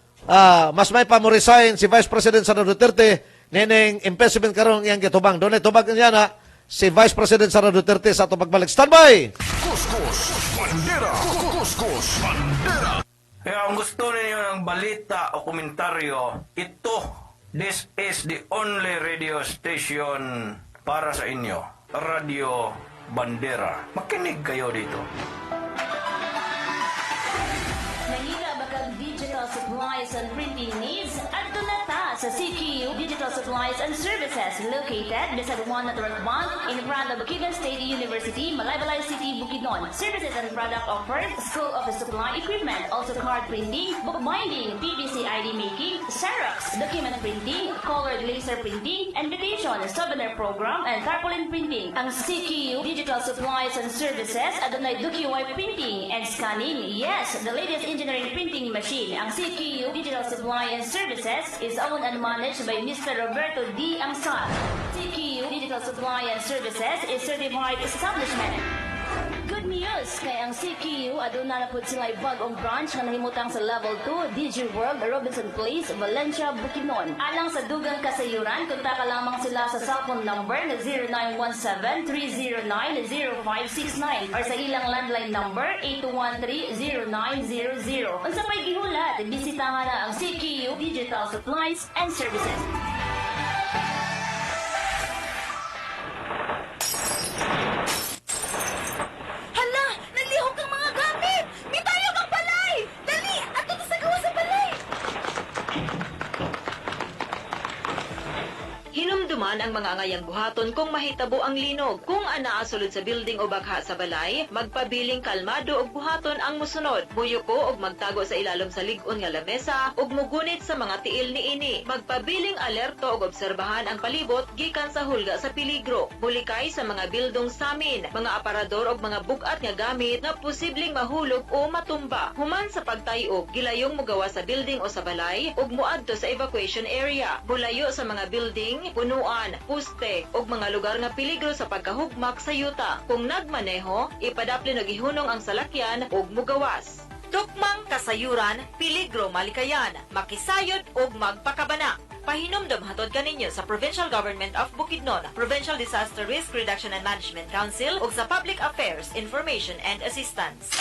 mas may pa mo resign si Vice President Sara Duterte nining impeachment karon iyang gitubang. Doon ay tubag niya na si Vice President Sara Duterte sa ato pagbalik. Standby! Kuskus Bandera. Kuskus Bandera. Kaya kung gusto ninyo ng balita o komentaryo, this is the only radio station para sa inyo. Radio Bandera. Makinig kayo dito. Mahila ba kang digital supplies and printing needs? Adto na ta sa CQ Digital Supplies and Services located beside One Network Bank in front of Bukidnon State University, Malaybalay City, Bukidnon. Services and product offered, school office supply equipment, also card printing, bookbinding, PVC ID making, Xerox, document printing, colored laser printing, invitation, souvenir program, and tarpaulin printing. Ang CQ Digital Supplies and Services adunay DocuWire printing and scanning. Yes, the latest engineering printing machine. Ang CQ Digital Supply and Services is owned and managed by Mr. Roberto D. Angsal. CQ Digital Supply and Services is certified establishment. Good news! Kay ang CQ, aduna na po sila bagong branch nga nahimutang sa Level 2, DG World, Robinson Place, Valencia, Bukidnon. Alang sa dugang kasayuran, kontak lamang sila sa cellphone number na 0917-309-0569 or sa ilang landline number 8213-0900. Unsa pa'y gihulat, bisitahan na ang CQ Digital Supplies and Services. Hinumduman ang mga angayang buhaton kung mahitabo ang linog. Kung anaa sulod sa building o bagha sa balay, magpabiling kalmado og buhaton ang musunod. Muyuko og magtago sa ilalom sa lig-on nga lamesa ug mugunit sa mga tiil niini. Magpabiling alerto og obserbahan ang palibot gikan sa hulga sa peligro. Bulikay sa mga bildong samin, mga aparador og mga bugat nga gamit na posibleng mahulog o matumba. Human sa pagtayog, gilayong mugawa sa building o sa balay ug muadto sa evacuation area. Bulayo sa mga building, punuan, puste, ug mga lugar nga peligro sa pagkahugmak sa yuta. Kung nagmaneho, ipadapli og ihunong ang salakyan ug mugawas. Tukmang kasayuran, peligro malikayan, makisayod ug magpakabana. Pahinumdum hatod kaninyo sa Provincial Government of Bukidnon, Provincial Disaster Risk Reduction and Management Council ug sa Public Affairs, Information and Assistance.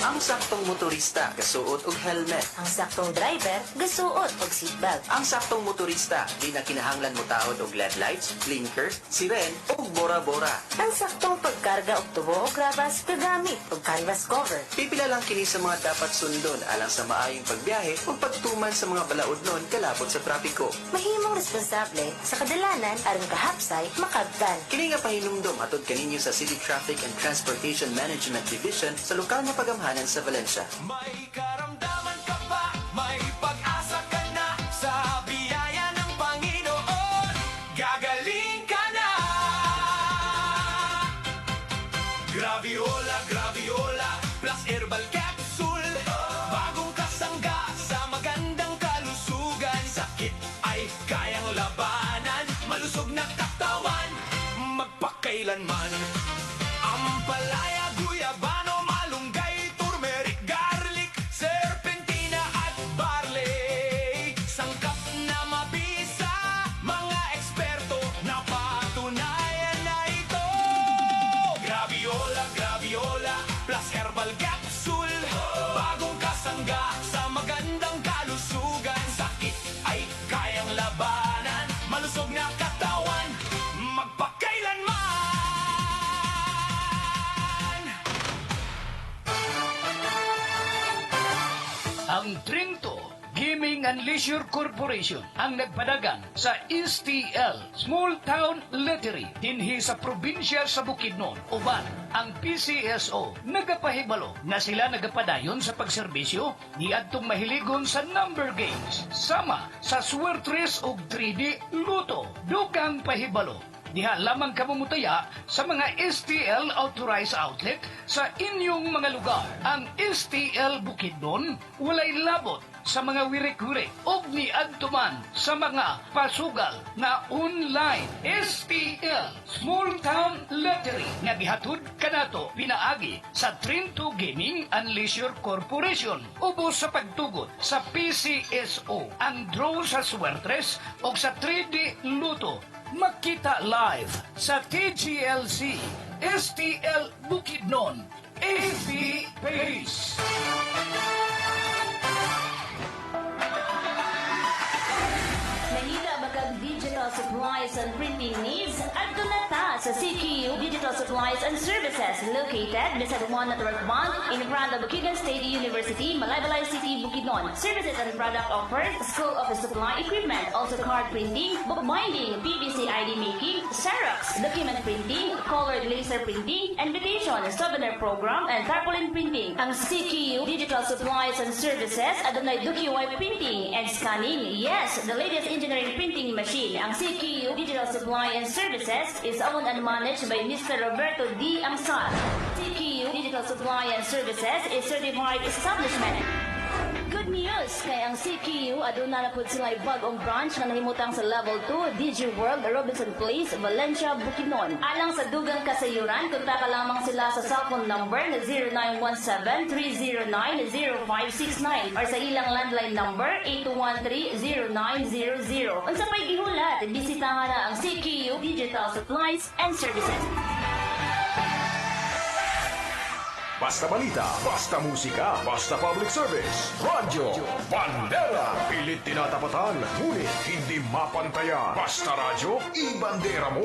Ang saktong motorista gasuot og helmet. Ang saktong driver gasuot og seatbelt. Ang saktong motorista di na kinahanglan mo taod og LED lights, blinker, siren ug bora-bora. Ang saktong pagkarga og tubo o grabas kagamit og canvas cover. Pipila lang kini sa mga dapat sundon alang sa maayong pagbiyahe ug pagtuman sa mga balaodnon kalabot sa trapiko. Mahimong responsable sa kadalanan aron kahapsay makabtan. Kini nga pahinumdom atod kaninyo sa City Traffic and Transportation Management Division sa lokal na pagamhanan sa Valencia. May karamdaman ka ba? May pag-asa ka na sa biyaya ng Panginoon. Gagaling ka na. Graviola, Graviola plus Herbal Capsule. Bagong kasangga sa magandang kalusugan. Sakit ay kayang labanan. Malusog na katawan, magpakailanman. Ampalaya, guyabano, malunggay, turmeric, garlic, serpentina at barley. Sangkap na mabisa, mga eksperto na patunayan na ito. Graviola, Graviola plus Herbal Capsule. Bagong kasangga sa magandang kalusugan. Sakit ay kayang labanan, malusog na katawan, magpakailanman. Gaming and Leisure Corporation ang nagpadagan sa STL Small Town Lottery dinhi sa probinsya sa Bukidnon. Uban ang PCSO nagapahibalo na sila nagapadayon sa pagserbisyo ni adtong mahiligon sa number games sama sa Swertres ug 3D Luto. Dugang pahibalo diha lamang kamumutaya sa mga STL authorized outlet sa inyong mga lugar. Ang STL Bukidnon walay labot sa mga wirik-wirik ug niadtuman sa mga pasugal na online. STL Small Town Lottery nga gihatod kanato pinaagi sa Trinto Gaming and Leisure Corporation ubos sa pagtugot sa PCSO. Ang draw sa Swertres o sa 3D Luto makita live sa TGLC STL Bukidnon AV Pace. Nangita bakag digital supplies and printing needs at dunata sa CQ Digital Supplies and Services located beside One Network Bank in front of Bukidnon State University, Malaybalay City, Bukidnon. Services and product offered: school office supply equipment, also card printing, bookbinding, PVC ID making, Xerox, document printing, colored laser printing, invitation, souvenir program, and tarpaulin printing. Ang CQ Digital Supplies and Services adunay DocuWire printing and scanning. Yes, the latest engineering printing machine. Ang CQ Digital Supply and Services is owned and managed by Mr. Roberto D. Amsal. CQ Digital Supply and Services is certified establishment. Good news kay ang CQ aduna na pud sila bag-ong branch nga nahimutang sa level 2 DG World Robinson Place, Valencia, Bukidnon. Alang sa dugang kasayuran, kontak lamang sila sa cellphone number na 0917-309-0569 or sa ilang landline number 8213-0900. Unsa pay gihulat, bisitahan na ang CQ Digital Supplies and Services. Basta balita, basta musika, basta public service. Radyo Bandera. Pilit tinatapatan, ngunit hindi mapantayan. Basta radyo, ibandera mo.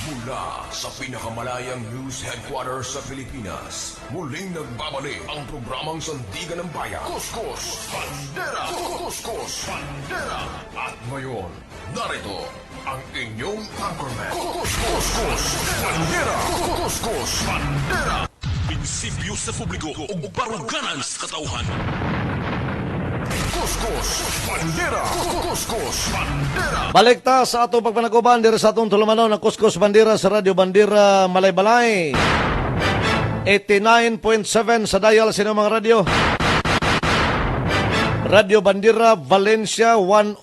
Mula sa pinakamalayang news headquarters sa Pilipinas, muling nagbabalik ang programang Sandigan ng Bayan. Kuskus Bandera! Kuskus Bandera! At ngayon, narito ang inyong anchorman. Kuskus Bandera! Kuskus Bandera! Prinsipyo sa publiko ug baruganan sa katauhan. Kuskus Bandera! Kuskus Bandera! Balik ta sa atong pagpanaguban diri sa atong tulumanon ng Kuskus Bandera sa Radio Bandera Malaybalay. 89.7 sa dial sa inyong mga radio. Radio Bandera Valencia 102.5,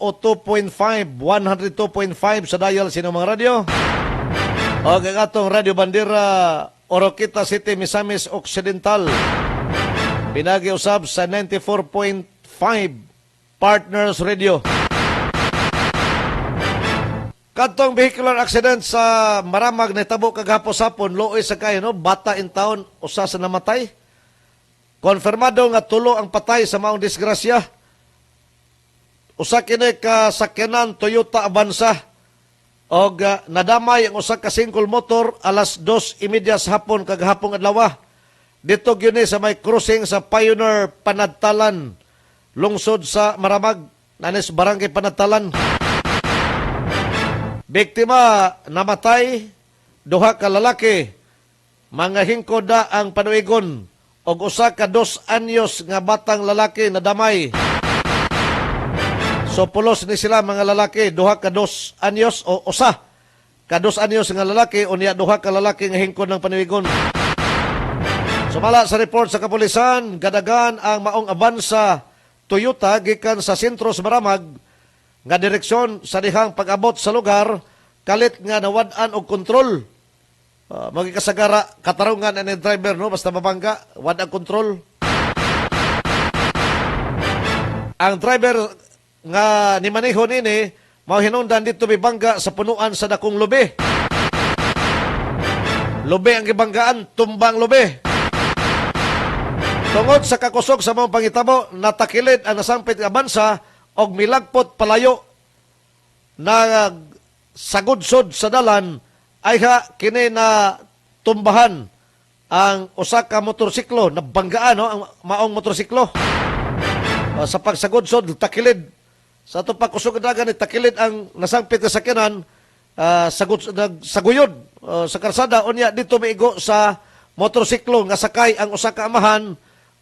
102.5 sa dial sa inyong mga radio. O ang atong Radio Bandera Oroquita City, Misamis Occidental. Pinagi usab sa 94.5 Partners Radio. Kadtong vehicular accident sa Maramag nahitabo kagahapon sapon, luoy sa kayo, no? Bata in town, usa sa namatay. Konfirmado nga tulo ang patay sa maong disgrasya. Usa kini ka sakyanan Toyota Avanza. Og nadamay ang usa ka single motor alas 2:30 sa hapon kagahapong adlaw. Dito gyud sa may crossing sa Pioneer Panadtalan, lungsod sa Maramag, nanis barangay Panadtalan. Biktima namatay, duha ka lalaki, mga hingkod na ang panuigon, og usa ka 2 anyos nga batang lalaki nadamay. So pulos ni sila mga lalaki, duha ka 2 anyos o usa ka 2 anyos nga lalaki o niya duha ka lalaki nga hingkod ng panuigon. Sumala sa report sa kapulisan, gadagan ang maong Avanza Toyota gikan sa sentro sa Maramag nga direksyon sa dihang pag-abot sa lugar, kalit nga nawad-an og kontrol. Magikasagara katarungan ang driver, no, basta mabangga, wad ang kontrol. Ang driver nga ni maneho nini mao hinungdan dito bibangga sa punuan sa dakong lubi. Lubi ang gibanggaan, tumbang lubi. Tungod sa kakusog sa mga pangitabo, natakilid ang nasampit nga Avanza og milagpot palayo na sagudsod sa dalan ay kini na tumbahan ang usa ka motorsiklo, nabanggaan, no, ang maong motorsiklo. Sa pagsagudsod, takilid Sa ato pagkusog dagan ni takilid ang nasangpit nga sakyanan saguyod sa karsada unya dito maigo sa motorsiklo nga sakay ang usa ka amahan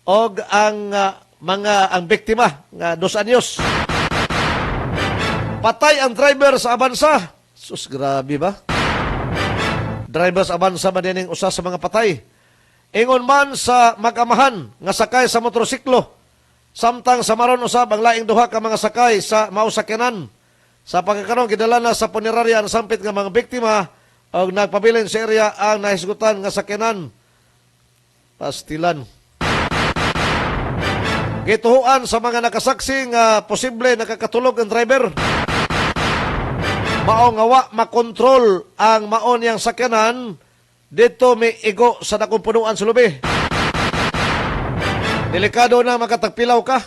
og ang ang biktima nga 2 anyos. Patay ang driver sa Avanza. Sus, grabe ba? Driver sa Avanza ba dining usa sa mga patay? Ingon man sa mag-amahan nga sakay sa motorsiklo. Samtang sa maron usab ang laing duha ka mga sakay sa mausakyanan. Sa pagkakaroon gidala na sa punerarya ang sampit nga mga biktima og nagpabilin sa area ang nahisgutan nga sakyanan. Pastilan. Gituhuan sa mga nakasaksi nga posible nakakatulog ang driver. Mao nga wa makontrol ang maon yang sakyanan dito may igo sa dakong punuan sa lubi. Delikado na makatagpilaw ka.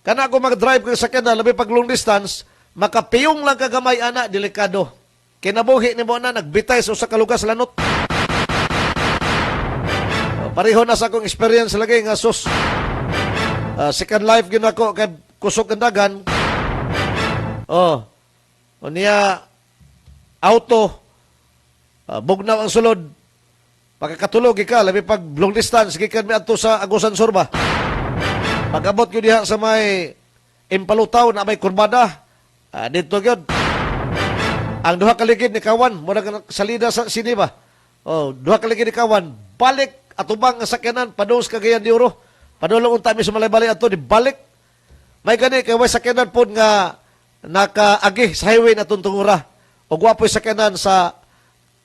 Kana kung mag-drive ka sa sakyanan, labi pag long distance, makapiyong lang kagamay ana, delikado. Kinabuhi ni mo na, nagbitay sa usa ka lugas lanot. Pareho na sa akong experience lagi nga sus. Second life gina ko kay kusog ang dagan. O niya auto bugnaw ang sulod. Pagkatulog ka, labi pag long distance, gikan mi adto sa Agusan Sur ba? Pag-abot ko diha sa may Impalutaw na may kurbada, dito gyud. Ang duha ka ligid ni kawan, mura ka salida sa sini ba? Duha ka ligid ni kawan, balik atubang nga sakyanan, padung sa Cagayan de Oro. Padulong unta mi sa malay-balay ato, di balik. May gani, kay way sakyanan po nga nakaagi sa highway na tuntungura. O gwapoy sakyanan sa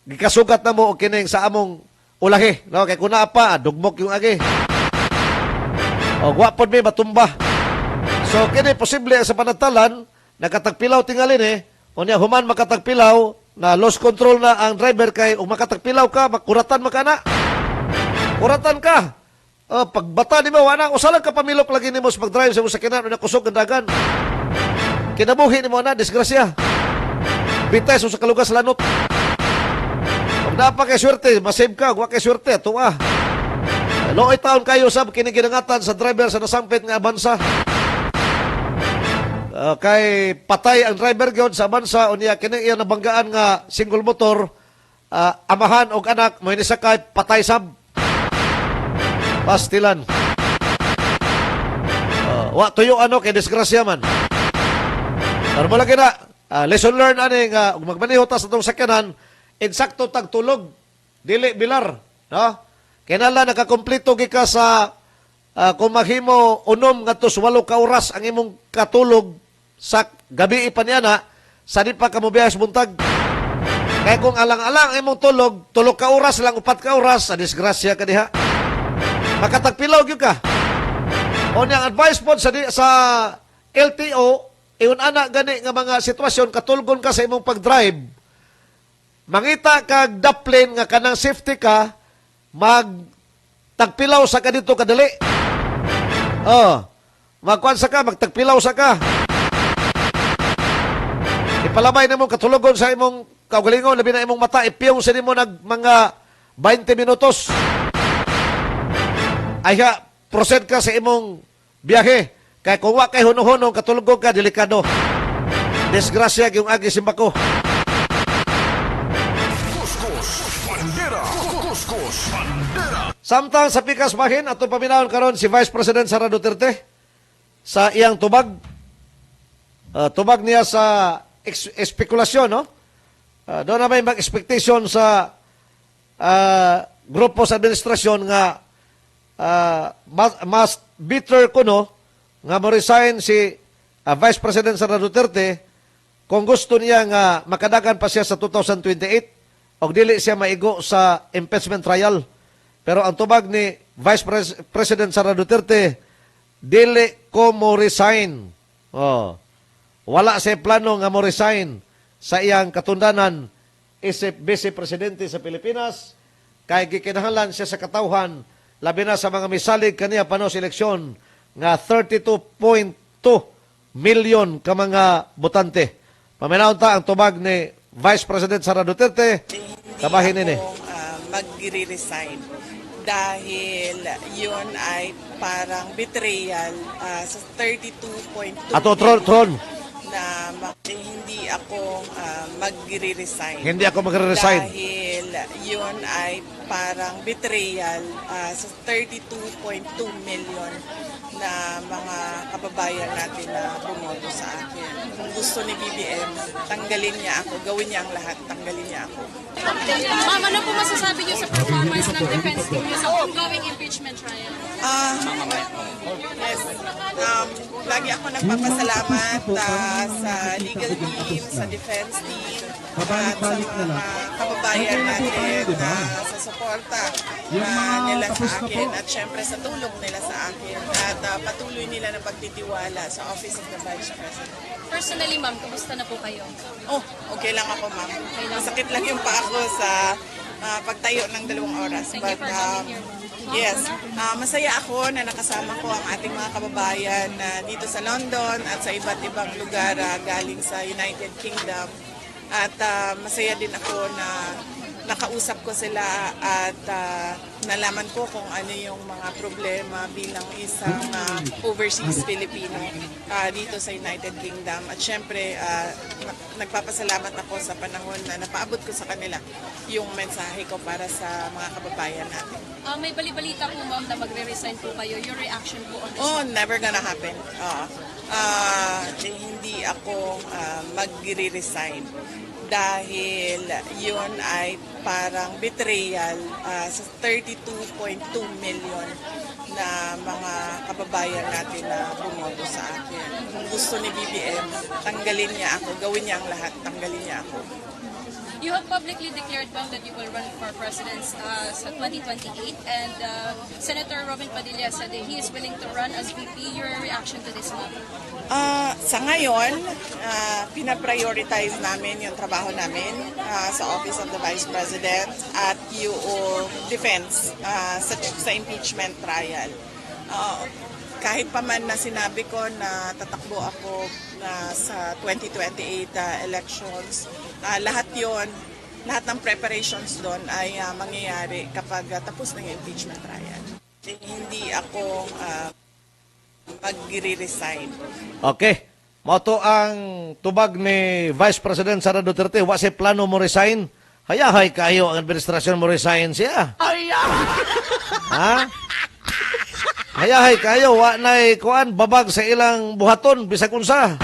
gikasugat na mo o kining sa among ulahi. No? Kaya kuna pa, dugmok yung agi. O gwapon mi, matumba. So, kini posible sa panatalan, nakatagpilaw tingalin o niya human makatagpilaw, na lost control na ang driver kay, o makatagpilaw ka, makuratan makana. Kuratan ka. Pagbata ni mo, anak, usalang ka pamilok lagi ni mo sa pag-drive sa musakyanan o nakusog ang dagan. Kinabuhi ni mo na, disgrasya. Bitay sa kalugas lanot. Kung napa kay swerte, masave ka, huwag kay swerte, tuwa. Looy taon kayo sa kiniginangatan sa driver sa nasampit nga Avanza. Kay patay ang driver gyud sa Avanza, unya kini iya nabanggaan nga single motor, amahan og anak mo sakay patay sab. Pastilan. Wa tuyo ano kay disgrasya man. Pero mo lagi na, lesson learned ani nga magmaneho ta sa tong sakyanan, insakto tagtulog, dili bilar, no? Kinala nakakompleto gika sa kung maghimo unom ngadto sa 8 ka oras ang imong katulog sa gabi pa niya na sa di pa ka mo biyas buntag. Kaya kung alang-alang imong tulog, 3 ka oras lang, 4 ka oras, sa disgrasya ka diha. Makatagpilaw gyud ka. O niyang advice po sa LTO, iyon ana gani nga mga sitwasyon, katulgon ka sa imong pag-drive, mangita kag daplin nga kanang safety ka, magtagpilaw sa ka dito kadali. Magkuhan sa ka, magtagpilaw sa ka. Ipalamay na mo katulugon sa imong kaugalingon, labi na imong mata, ipiyong sa nimo nag mga 20 minutos. Ay proceed ka sa imong biyahe. Kaya kung wa kay hunong-hunong, katulugon ka, delikado. Desgrasya yung agi simbako. Samtang sa pikas bahin, ato paminahon karon si Vice President Sara Duterte sa iyang tubag. Tubag niya sa espekulasyon, no? Doon na may mag-expectation sa grupo sa administrasyon nga mas bitter ko, no, nga mo-resign si Vice President Sara Duterte kung gusto niya nga makadagan pa siya sa 2028 o dili siya maigo sa impeachment trial. Pero ang tubag ni Vice President Sara Duterte, dili ko mo resign. Wala siya plano nga mo resign sa iyang katundanan isip Vice Presidente sa Pilipinas, kay gikinahanglan siya sa katawhan, labi na sa mga misalig kaniya panos eleksyon nga 32.2 million ka mga botante. Paminahon ta ang tubag ni Vice President Sara Duterte, kabahin ini. Magre-resign dahil yun ay parang betrayal sa 32.2 Ato tron na hindi ako magre-resign. Hindi ako magre-resign. Dahil yun ay parang betrayal sa 32.2 million na mga kababayan natin na bumoto sa akin. Kung gusto ni BBM, tanggalin niya ako, gawin niya ang lahat, tanggalin niya ako. Ma'am, ano po masasabi niyo sa performance ng defense team niyo sa ongoing impeachment trial? Yes. Lagi ako nagpapasalamat sa legal team, sa defense team, at sa mga kababayan natin sa suporta nila sa akin at syempre sa tulong nila sa akin at patuloy nila na pagtitiwala sa Office of the Vice President. Personally, ma'am, kumusta na po kayo? Oh, okay lang ako, ma'am. Masakit lang yung paa ko sa pagtayo ng 2 oras. Thank you for coming here. Yes, masaya ako na nakasama ko ang ating mga kababayan dito sa London at sa iba't ibang lugar galing sa United Kingdom. At masaya din ako na nakausap ko sila at nalaman ko kung ano yung mga problema bilang isang overseas Filipino dito sa United Kingdom. At syempre, nagpapasalamat ako sa panahon na napaabot ko sa kanila yung mensahe ko para sa mga kababayan natin. May bali-balita po, ma'am, na magre-resign po kayo. Your reaction po on this? Oh, never gonna happen. Hindi ako magre-resign dahil yun ay parang betrayal sa 32.2 million na mga kababayan natin na bumoto sa akin. Kung gusto ni BBM, tanggalin niya ako, gawin niya ang lahat, tanggalin niya ako. You have publicly declared, ma'am, that you will run for president sa 2028 and Senator Robin Padilla said that he is willing to run as VP. Your reaction to this, ma'am? Sa ngayon, pinaprioritize namin yung trabaho namin sa Office of the Vice President at yung defense sa impeachment trial. Kahit pa man na sinabi ko na tatakbo ako sa 2028 elections, lahat ng preparations doon ay mangyayari kapag tapos na yung impeachment trial. Hindi ako magre-resign. Okay. Moto ang tubag ni Vice President Sara Duterte, wa say plano mo resign. Hayahay kayo ang administrasyon mo resign siya. Ha? Hayahay kayo, wa na'y kuan babag sa ilang buhaton, bisag unsa.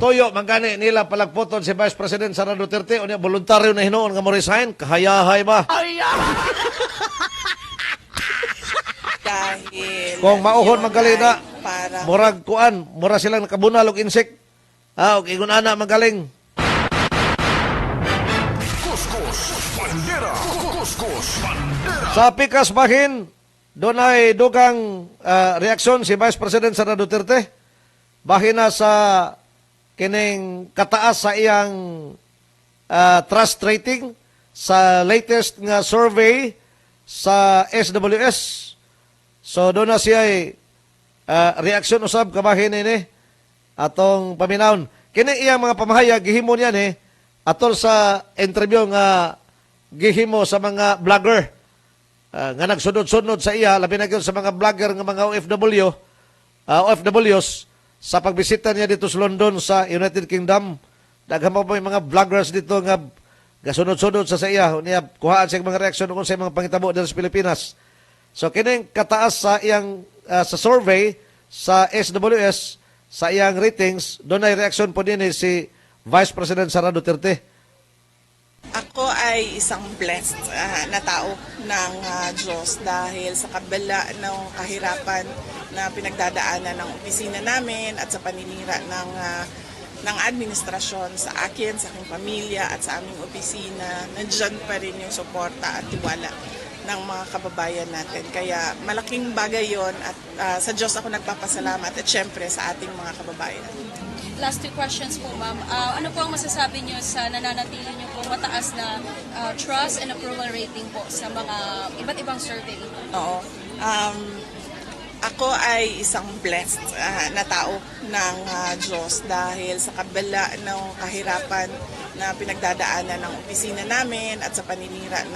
Toyo, manggani nila palagpoton si Vice President Sara Duterte, unya voluntaryo na hinuon nga mo resign, kahayahay ba? Dahil kung mauhon maggalina, para murag kuan, mura silang nakabunal og insect. Og ingon ana magaling. Kuskus Bandera. Kuskus Bandera. Sa Pikas Bahin, doon ay dugang reaksyon si Vice President Sara Duterte. Bahin na sa kining kataas sa iyang trust rating sa latest nga survey sa SWS. So doon na siya ay reaksyon usab kabahin ini atong paminawon. Kini iyang mga pamahayag gihimo niyan atol sa interview nga gihimo sa mga vlogger nga nagsunod-sunod sa iya, labi na gyud sa mga vlogger nga mga OFWs sa pagbisita niya dito sa London sa United Kingdom. Daghan pa may mga vloggers dito nga gasunod-sunod sa iya, niya kuhaan sa mga reaksyon kung sa mga pangitabo dito sa Pilipinas. So kining kataas sa iyang sa survey sa SWS sa iyang ratings, doon ay reaksyon po din si Vice President Sara Duterte. Ako ay isang blessed na tao ng Diyos dahil sa kabila ng kahirapan na pinagdadaanan ng opisina namin at sa paninira ng administrasyon sa akin, sa aking pamilya at sa aming opisina, nandiyan pa rin yung suporta at tiwala ng mga kababayan natin. Kaya malaking bagay yon at sa Diyos ako nagpapasalamat at syempre sa ating mga kababayan. Last 2 questions po, ma'am. Ano po ang masasabi niyo sa nananatili niyo po mataas na trust and approval rating po sa mga iba't ibang survey? Oo. Ako ay isang blessed na tao ng Diyos dahil sa kabila ng kahirapan na pinagdadaanan ng opisina namin at sa paninira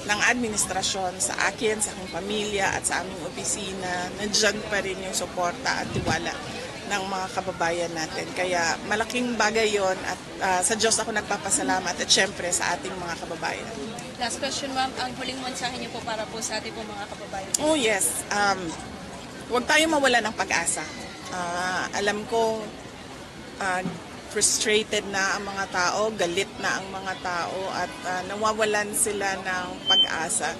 ng administrasyon sa akin, sa aking pamilya at sa aming opisina, nandiyan pa rin yung suporta at tiwala ng mga kababayan natin. Kaya malaking bagay yon at sa Diyos ako nagpapasalamat at syempre sa ating mga kababayan. Last question, ma'am. Ang huling mensahe niyo po para po sa ating po mga kababayan. Oh yes, huwag tayo mawala ng pag-asa. Alam ko frustrated na ang mga tao, galit na ang mga tao at nawawalan sila ng pag-asa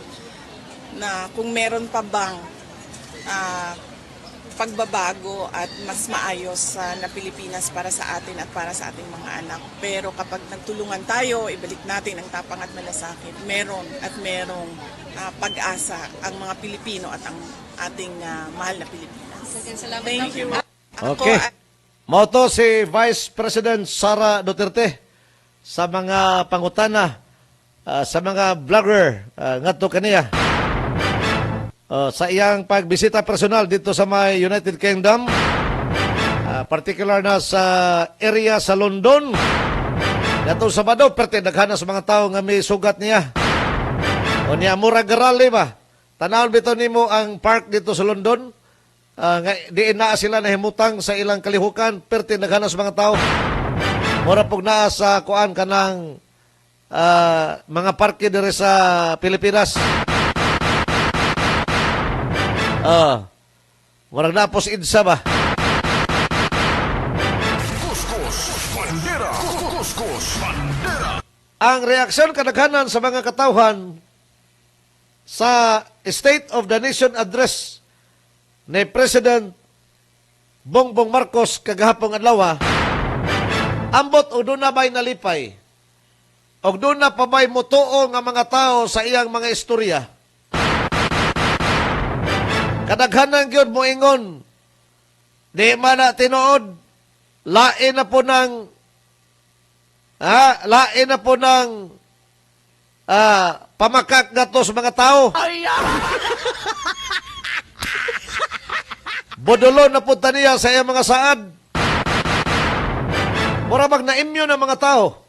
na kung meron pa bang pagbabago at mas maayos na Pilipinas para sa atin at para sa ating mga anak. Pero kapag nagtulungan tayo, ibalik natin ang tapang at malasakit, merong pag-asa ang mga Pilipino at ang ating mahal na Pilipinas. Thank you. Okay. Moto si Vice President Sara Duterte sa mga pangutana, sa mga vlogger ngadto kaniya. Sa iyang pagbisita personal dito sa may United Kingdom, particular na sa area sa London. Datong Sabado, perte daghana sa mga tao nga may sugat niya. O niya, mura garali ba? Tanawon bito nimo ang park dito sa London. Di na sila nahimutang sa ilang kalihukan, perte daghana sa mga tao. Mura pug naa sa kuan kanang mga parke dire sa Pilipinas. Warang napos idsa ba? Kuskus Bandera. Kuskus Bandera. Ang reaksyon kadaghanan sa mga katawhan sa State of the Nation Address ni President Bongbong Marcos kagahapong adlaw, ambot o doon na ba'y nalipay? O doon na pa ba'y mutuo nga mga tao sa iyang mga istorya? Kadaghanan gyud mo ingon, di man na tinuod, lain na po ng pamakak na to sa mga tao. Bodolo na punta niya sa iyang mga saad. Mura bang na-immune ang mga tao.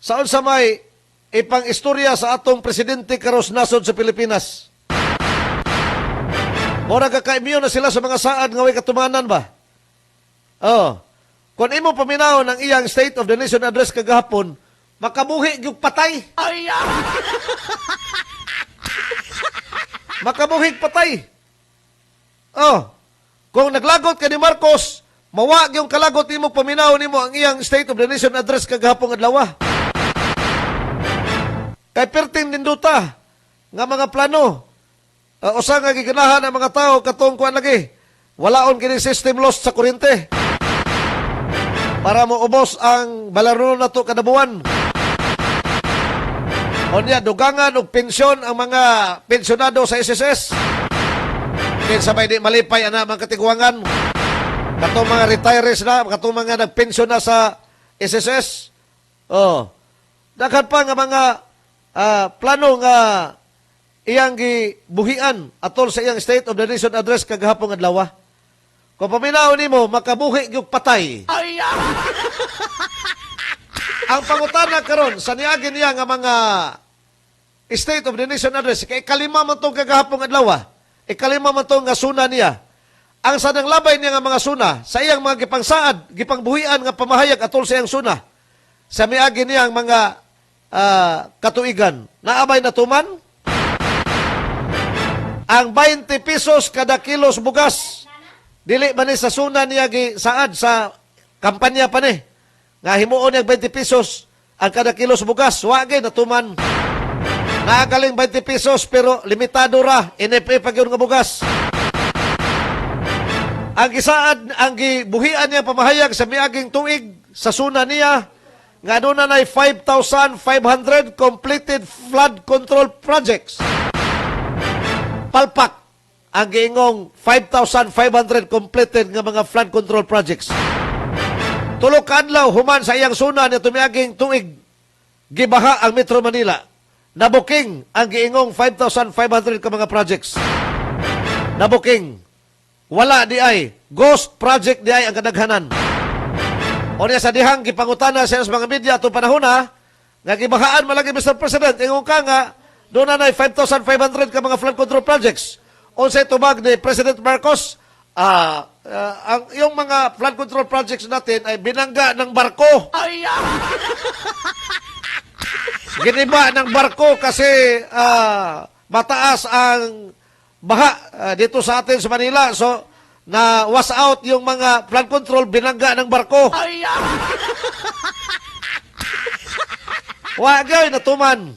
Saon sa may ipang istorya sa atong presidente karos nasod sa Pilipinas. Mura ka-immune na sila sa mga saad nga way katumanan ba? Kung imo paminaw ng iyang State of the Nation Address kagahapon, makabuhi yung patay. Makabuhi patay. Kung naglagot ka ni Marcos, mawag yung kalagot nimo paminaw nimo ang iyang State of the Nation Address kagahapon adlaw. Kay perting ninduta nga mga plano. Usa nga giganahan ang mga tao katong kuan lagi. Walaon kini system loss sa kuryente. Para mo ubos ang balaro na to kada buwan. Unya dugangan og pensyon ang mga pensyonado sa SSS. Kaya sabay di malipay ana mga katigwangan. Katong mga retirees na, katong mga nagpensyon na sa SSS. Daghan pa nga mga plano nga iyang gibuhian atol sa iyang State of the Nation Address kagahapon adlaw. Kung paminaw nimo makabuhi gyud patay. Ang pangutana karon sa niagi niya nga mga State of the Nation Address kay kalima man tong kagahapon adlaw. Ikalima man tong nga suna niya. Ang sanang labay niya nga mga suna sa iyang mga gipangsaad, gipangbuhian nga pamahayag atol sa iyang suna. Sa miagi niya ang mga katuigan. Naabay natuman ang 20 pesos kada kilos bugas. Dili man ni sa suna niya gisaad sa kampanya pa ni. Nga himuon niya 20 pesos ang kada kilos bugas. Wagay natuman. Naagaling 20 pesos pero limitado ra. NFA pag yun nga bugas. Ang gisaad, ang gibuhian niya pamahayag sa miaging tuig sa suna niya nga doon na 5,500 completed flood control projects. Palpak ang giingong 5,500 completed nga mga flood control projects. Tulo ka adlaw human sa iyang suna niya tumiaging tuig gibaha ang Metro Manila. Nabuking ang giingong 5,500 ka mga projects. Nabuking. Wala di ay. Ghost project di ay ang kadaghanan. O niya sa dihang gipangutana sa mga media itong panahon nga gibahaan malagi Mr. President. Ingong ka nga doon na 5,500 ka mga flood control projects. Unsay tubag ni President Marcos, yung mga flood control projects natin ay binangga ng barko. Giniba ng barko kasi mataas ang baha dito sa atin sa Manila. So, na was out yung mga flood control, binangga ng barko. Wagay natuman.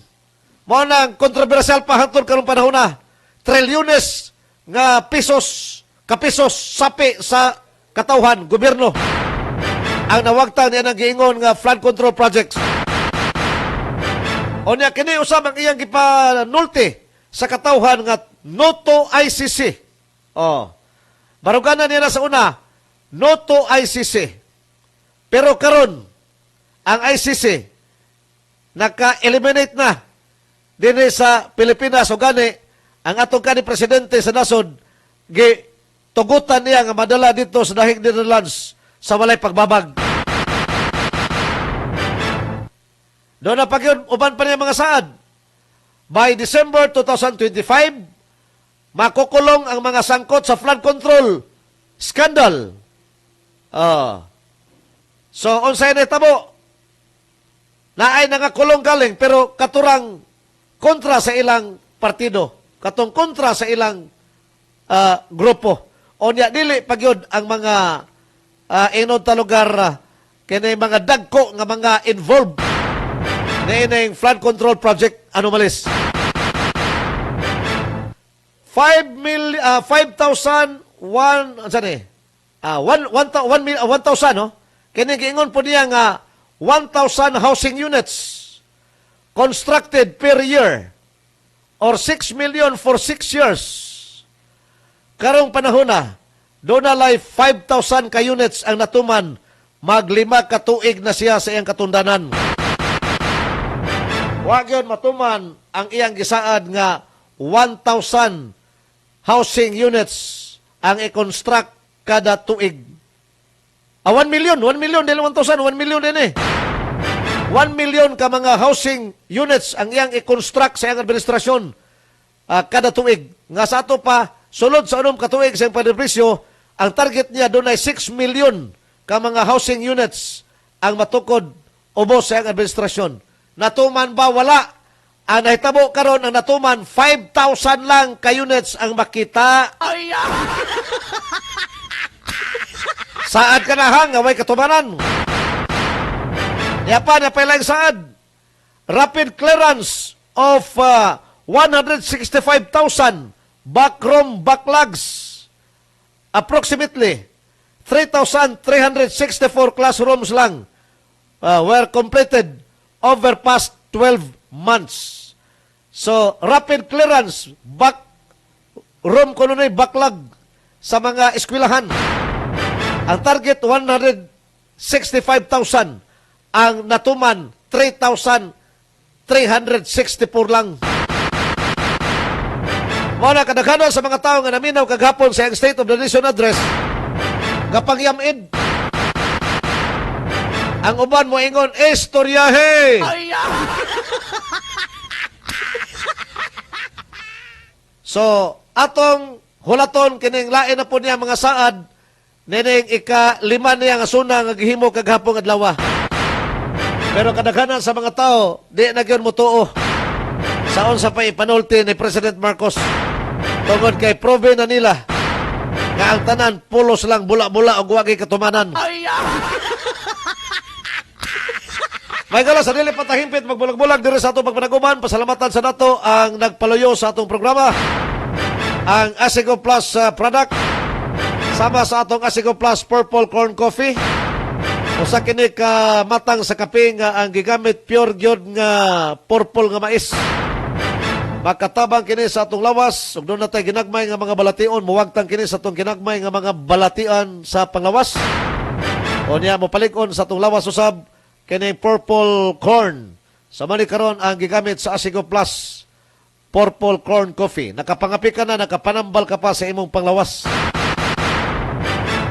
Mo nang kontrobersyal pa hangtod karong panahon na. Trilyones nga kapisos sapi sa katawhan gobyerno ang nawagtang niya ng giingon nga flood control projects. O niya kini usab ang iyang gipanulti sa katawhan nga Noto ICC. Baruganan niya na sa una, Noto ICC. Pero karon ang ICC naka-eliminate na din sa Pilipinas o gani ang atong kani presidente sa nasod tugutan niya nga madala dito sa dahig Netherlands sa walay pagbabag. Doon na pag-yun, uban pa niya mga saad. By December 2025, makukulong ang mga sangkot sa flood control scandal. So, unsay na tabo, na ay nangakulong galing, pero katurang kontra sa ilang partido, katong kontra sa ilang grupo. O niya, dili pagyod ang mga inod ta lugar, kaya mga dagko nga mga involved na inang flood control project anomalies. 5,000 no? Kini giingon po niya nga 1,000 housing units constructed per year or 6 million for 6 years. Karong panahon na, doon nalay 5,000 ka units ang natuman, maglima ka tuig na siya sa iyang katundanan. Wag yun matuman ang iyang gisaad nga 1,000 housing units ang i-construct kada tuig. 1 million, dili 1,000, 1 million din 1 million ka mga housing units ang iyang i-construct sa iyang administrasyon kada tuig. Nga sa ato pa, sulod sa anong katuig sa iyang panipresyo, ang target niya doon ay 6 million ka mga housing units ang matukod ubos sa iyang administrasyon. Natuman ba? Wala. Ang nahitabo karon ang natuman, 5,000 lang ka units ang makita. Saad ka na hang, away katumanan. Yapa na pailang saad. Rapid clearance of 165,000 backroom backlogs. Approximately 3,364 classrooms lang were completed over past 12 months. So, rapid clearance, room backlog sa mga eskwelahan. Ang target, 165,000. Ang natuman, 3,364 lang. Muna kadaghanon sa mga tao nga naminaw kaghapon sa State of the Nation Address, kapangyamid. Ang uban mo ingon, istoryahe! So, atong hulaton, kining lain na po niya mga saad, nining ika-5 niya nga suna nga gihimo kaghapong adlaw. Pero kadaghanan sa mga tao, di na gyud mutuo sa unsa pa ipanulti ni President Marcos. Tungod kay prove na nila nga ang tanan pulos lang bula-bula og wagi katumanan. May gala sa dili patahimpit magbulag-bulag diri sa atong pagpanaguban. Pasalamatan sa nato ang nagpaluyo sa atong programa, ang Asigo Plus product sama sa atong Asigo Plus Purple Corn Coffee. Usa kini ka matang sa kape nga ang gigamit pure gyud nga purple nga mais. Makatabang kini sa atong lawas ug doon natay ginagmay nga mga balation, muwagtang kini sa atong ginagmay nga mga balatian sa panglawas. O niya mo palig-on sa atong lawas usab kini purple corn. Sa mali karon ang gigamit sa Asigo Plus Purple Corn Coffee. Nakapangapi ka na, nakapanambal ka pa sa imong panglawas.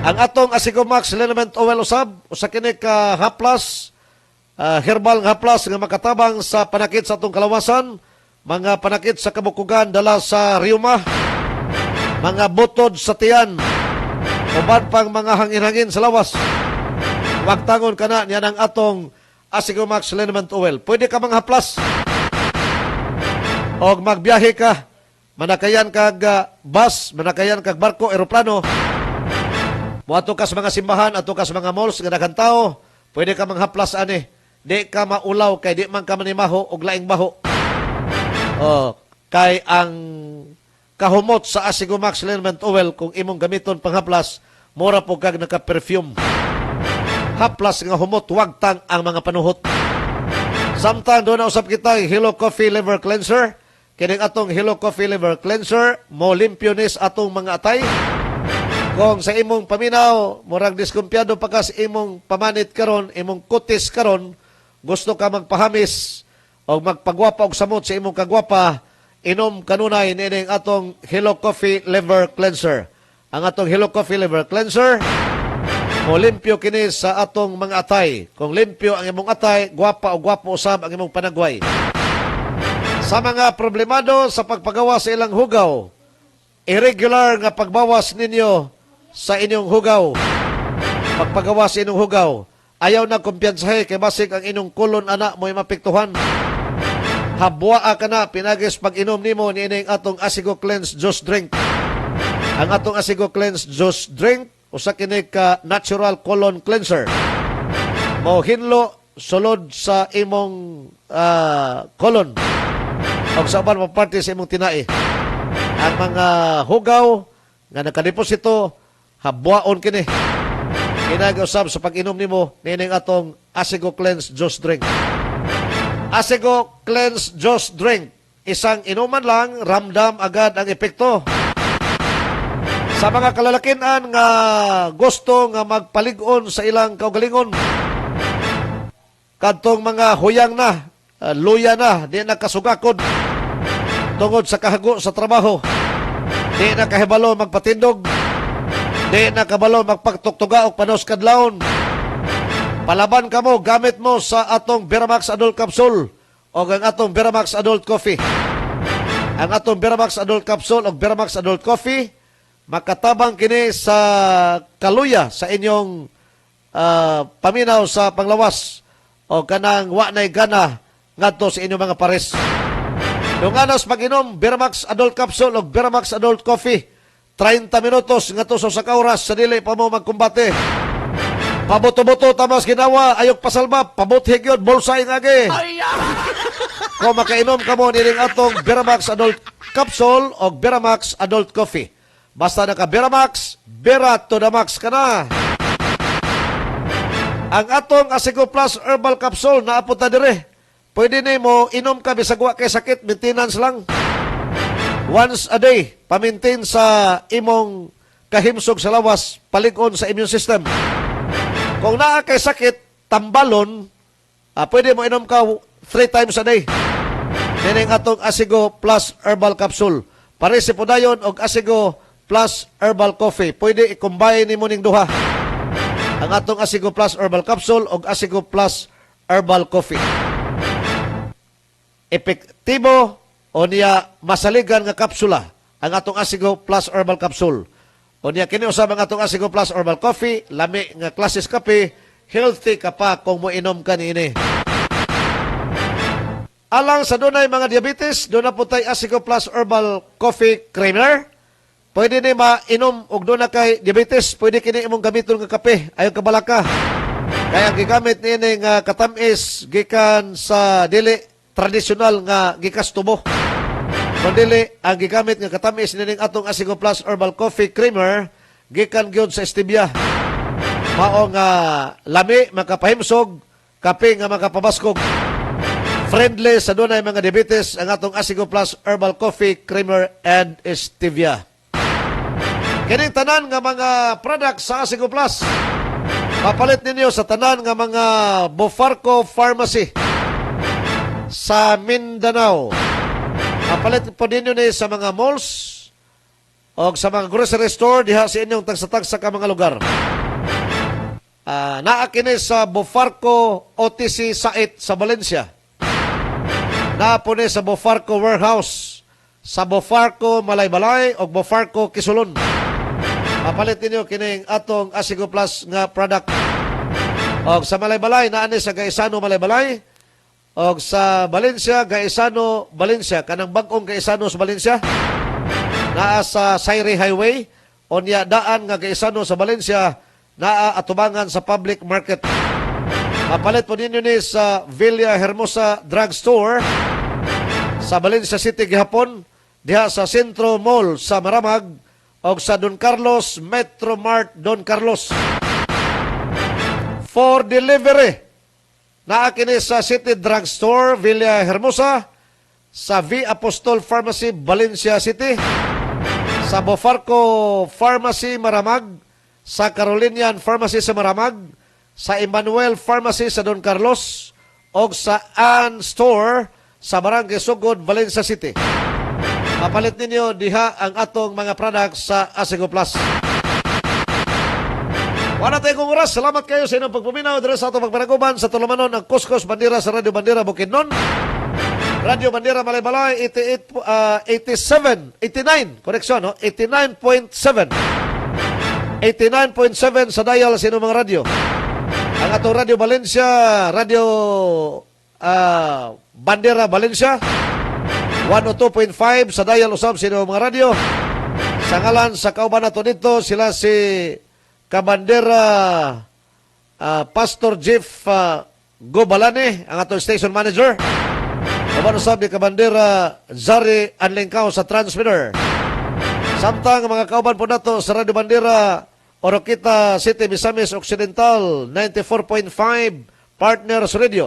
Ang atong Asigo Max Liniment Oil usab, usa kini ka haplas, herbal nga haplas nga makatabang sa panakit sa atong kalawasan, mga panakit sa kabukugan dala sa rheuma, mga butod sa tiyan, uban pang mga hangin-hangin sa lawas. Wagtangon ka na niya ng atong Asigo Max Liniment Oil. Pwede ka manghaplas. O magbiyahe ka, manakayan kag bus, manakayan kag barko, eroplano, muato ka sa mga simbahan, ato ka sa mga malls, nga daghang tao, pwede ka manghaplas ani. Di ka maulaw, kay di man ka manimaho, og laing baho. O, kay ang kahumot sa Asigo Max Liniment Oil, kung imong gamiton panghaplas, mura po kag naka-perfume. Haplas nga humot, wagtang ang mga panuhot. Samtang doon na usap kita, Hello Coffee Liver Cleanser. Kining atong Hello Coffee Liver Cleanser, mo limpyo nis atong mga atay. Kung sa imong paminaw, murag diskumpiyado pa ka sa imong pamanit karon, imong kutis karon, gusto ka magpahamis o magpagwapa og samot sa imong kagwapa, inom kanunay nining atong Hello Coffee Liver Cleanser. Ang atong Hello Coffee Liver Cleanser, mo limpyo kini sa atong mga atay. Kung limpyo ang imong atay, gwapa o gwapo usab ang imong panagway. Sa mga problemado sa pagpagawa sa ilang hugaw, irregular nga pagbawas ninyo sa inyong hugaw, pagpagawa sa inyong hugaw, ayaw na kumpiyansahe kay basig ang inyong kulon ana mo'y mapiktuhan. Habwaa ka na pinagis pag-inom nimo niining atong Asigo Cleanse Juice Drink. Ang atong Asigo Cleanse Juice Drink, usa kini ka natural colon cleanser. Mao hinlo sulod sa imong colon o sa uban mga parte sa imong tinai. Ang mga hugaw nga nakadeposito, habwaon kini. Kinag-usab sa pag-inom nimo nining atong Asigo Cleanse Juice Drink. Asigo Cleanse Juice Drink, isang inuman lang, ramdam agad ang epekto. Sa mga kalalakinan nga gusto nga magpalig-on sa ilang kaugalingon, kadtong mga huyang na, luya na, di na kasugakod tungod sa kahago sa trabaho, di na kahibalo magpatindog, di na kabalo magpagtuktuga o panos kadlawon. Palaban ka mo, gamit mo sa atong Veramax Adult Capsule o ang atong Veramax Adult Coffee. Ang atong Veramax Adult Capsule o Veramax Adult Coffee, makatabang kini sa kaluya sa inyong paminaw sa panglawas o kanang wa nay gana ngadto sa inyong mga pares. Dunganas pag-inom Veramax Adult Capsule o Veramax Adult Coffee, 30 minutos ngadto sa oras sa dili pa mo magkumbate. Pabuto-buto tamas ginawa, ayok pasalba, pabuthig yun, bolsay ngagi. Kung makainom ka mo niring atong Veramax Adult Capsule o Veramax Adult Coffee, basta naka Veramax, Vera to the max ka na. Ang atong Asigo Plus Herbal Capsule na apunta dire, pwede ni mo inom ka bisagwa kay sakit, maintenance lang. Once a day, pamintain sa imong kahimsog sa lawas, palig-on sa immune system. Kung naa kay sakit, tambalon, pwede mo inom ka 3 times a day. Nining atong Asigo Plus Herbal Capsule. Parisi po dayon og Asigo Plus Herbal Coffee. Pwede i-combine ni mo ning duha. Ang atong Asigo Plus Herbal Capsule og Asigo Plus Herbal Coffee. Epektibo o niya masaligan nga kapsula ang atong Asigo Plus Herbal Capsule. O niya kini usab ang atong Asigo Plus Herbal Coffee, lami nga klases kape, healthy ka pa kung mo inom ka niini. Alang sa dunay mga diabetes, doon na po tayo Asigo Plus Herbal Coffee Creamer. Pwede ni mainom og doon na kay diabetes, pwede kini imong gamiton nga kape, ayaw kabalaka. Kaya gigamit niini nga katamis gikan sa dili tradisyonal nga gikas tubo. Kung dili, ang gigamit nga katamis nining atong Asigo Plus Herbal Coffee Creamer, gikan gyud sa stevia. Mao nga lami, makapahimsog, kape nga makapabaskog. Friendly sa dunay mga diabetes ang atong Asigo Plus Herbal Coffee Creamer and Stevia. Kining tanan nga mga products sa Asigo Plus, papalit ninyo sa tanan nga mga Bofarco Pharmacy sa Mindanao. Papalit po ninyo ni sa mga malls o sa mga grocery store diha sa inyong tagsa-tagsa ka mga lugar. Naa kini sa Bofarco OTC Site sa Valencia. Naa po ni sa Bofarco Warehouse sa Bofarco Malaybalay o Bofarco Kisulon. Mapalit ninyo kining atong Asigo Plus nga product. Og sa Malaybalay naani sa Gaisano Malaybalay. Og sa Valencia Gaisano Valencia kanang bag-ong Gaisano sa Valencia. Naa sa Sayri Highway onya daan nga Gaisano sa Valencia naa atubangan sa public market. Mapalit po ninyo ni sa Villa Hermosa Drugstore sa Valencia City gihapon diha sa Centro Mall sa Maramag o sa Don Carlos Metro Mart Don Carlos. For delivery naa kini sa City Drugstore Villa Hermosa, sa V Apostol Pharmacy Valencia City, sa Bofarco Pharmacy Maramag, sa Carolinian Pharmacy sa Maramag, sa Emmanuel Pharmacy sa Don Carlos, o sa Ann Store sa Barangay Sugod, Valencia City. Mapalit ninyo diha ang atong mga products sa Asigo Plus. Wala tayong oras. Salamat kayo sa inyong pagpuminaw. Dere sa atong pagpanaguban sa tulumanon ang Kuskus Bandera sa Radio Bandera Bukidnon. Radio Bandera Malaybalay 89, koreksyon, no? 89.7. 89.7 sa dial sa inyong mga radio. Ang atong Radio Valencia, Radio Bandera Valencia, 102.5 sa dial usab sa inyong mga radio. Sa ngalan sa kauban nato dito, sila si Kabandera Pastor Jeff Gobalane, ang atong station manager. Kauban usab ni Kabandera Zari Anlengkao sa transmitter. Samtang mga kauban po nato sa Radio Bandera Oroquita City, Misamis Occidental 94.5 Partners Radio.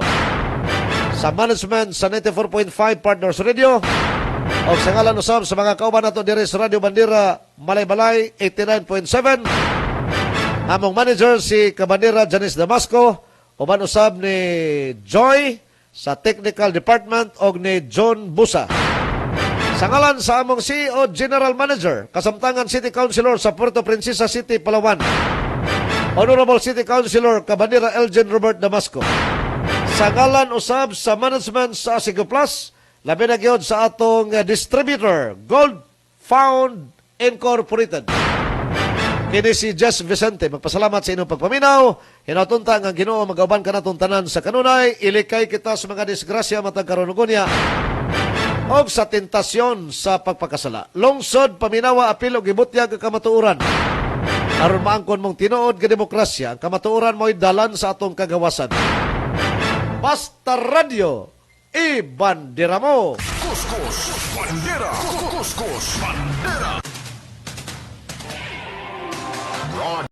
Sa management sa 94.5 Partners Radio. O sa ngalan usab sa mga kauban nato diri sa Radio Bandera Malaybalay 89.7. Among manager si Kabandera Janice Damasco, uban usab ni Joy sa Technical Department o ni John Busa. Sa ngalan sa among CEO General Manager, Kasamtangan City Councilor sa Puerto Princesa City, Palawan, Honorable City Councilor Kabandera Elgin Robert Damasco. Sa ngalan usab sa management sa Asigo Plus, labi na gyud sa atong distributor, Gold Found Incorporated. Kini si Jess Vicente, magpasalamat sa inyong pagpaminaw. Hinatunta ang Ginoo magauban ka natong tanan sa kanunay. Ilikay kita sa mga disgrasya matag karunugon niya o sa tentasyon sa pagpakasala. Lungsod, paminawa, apil o gibutyag ang kamatuuran. Aron maangkon mong tinuod ka demokrasya, ang kamatuuran mo'y dalan sa atong kagawasan. Basta Radio, ibandera mo! Kuskus Bandera! Kuskus Bandera!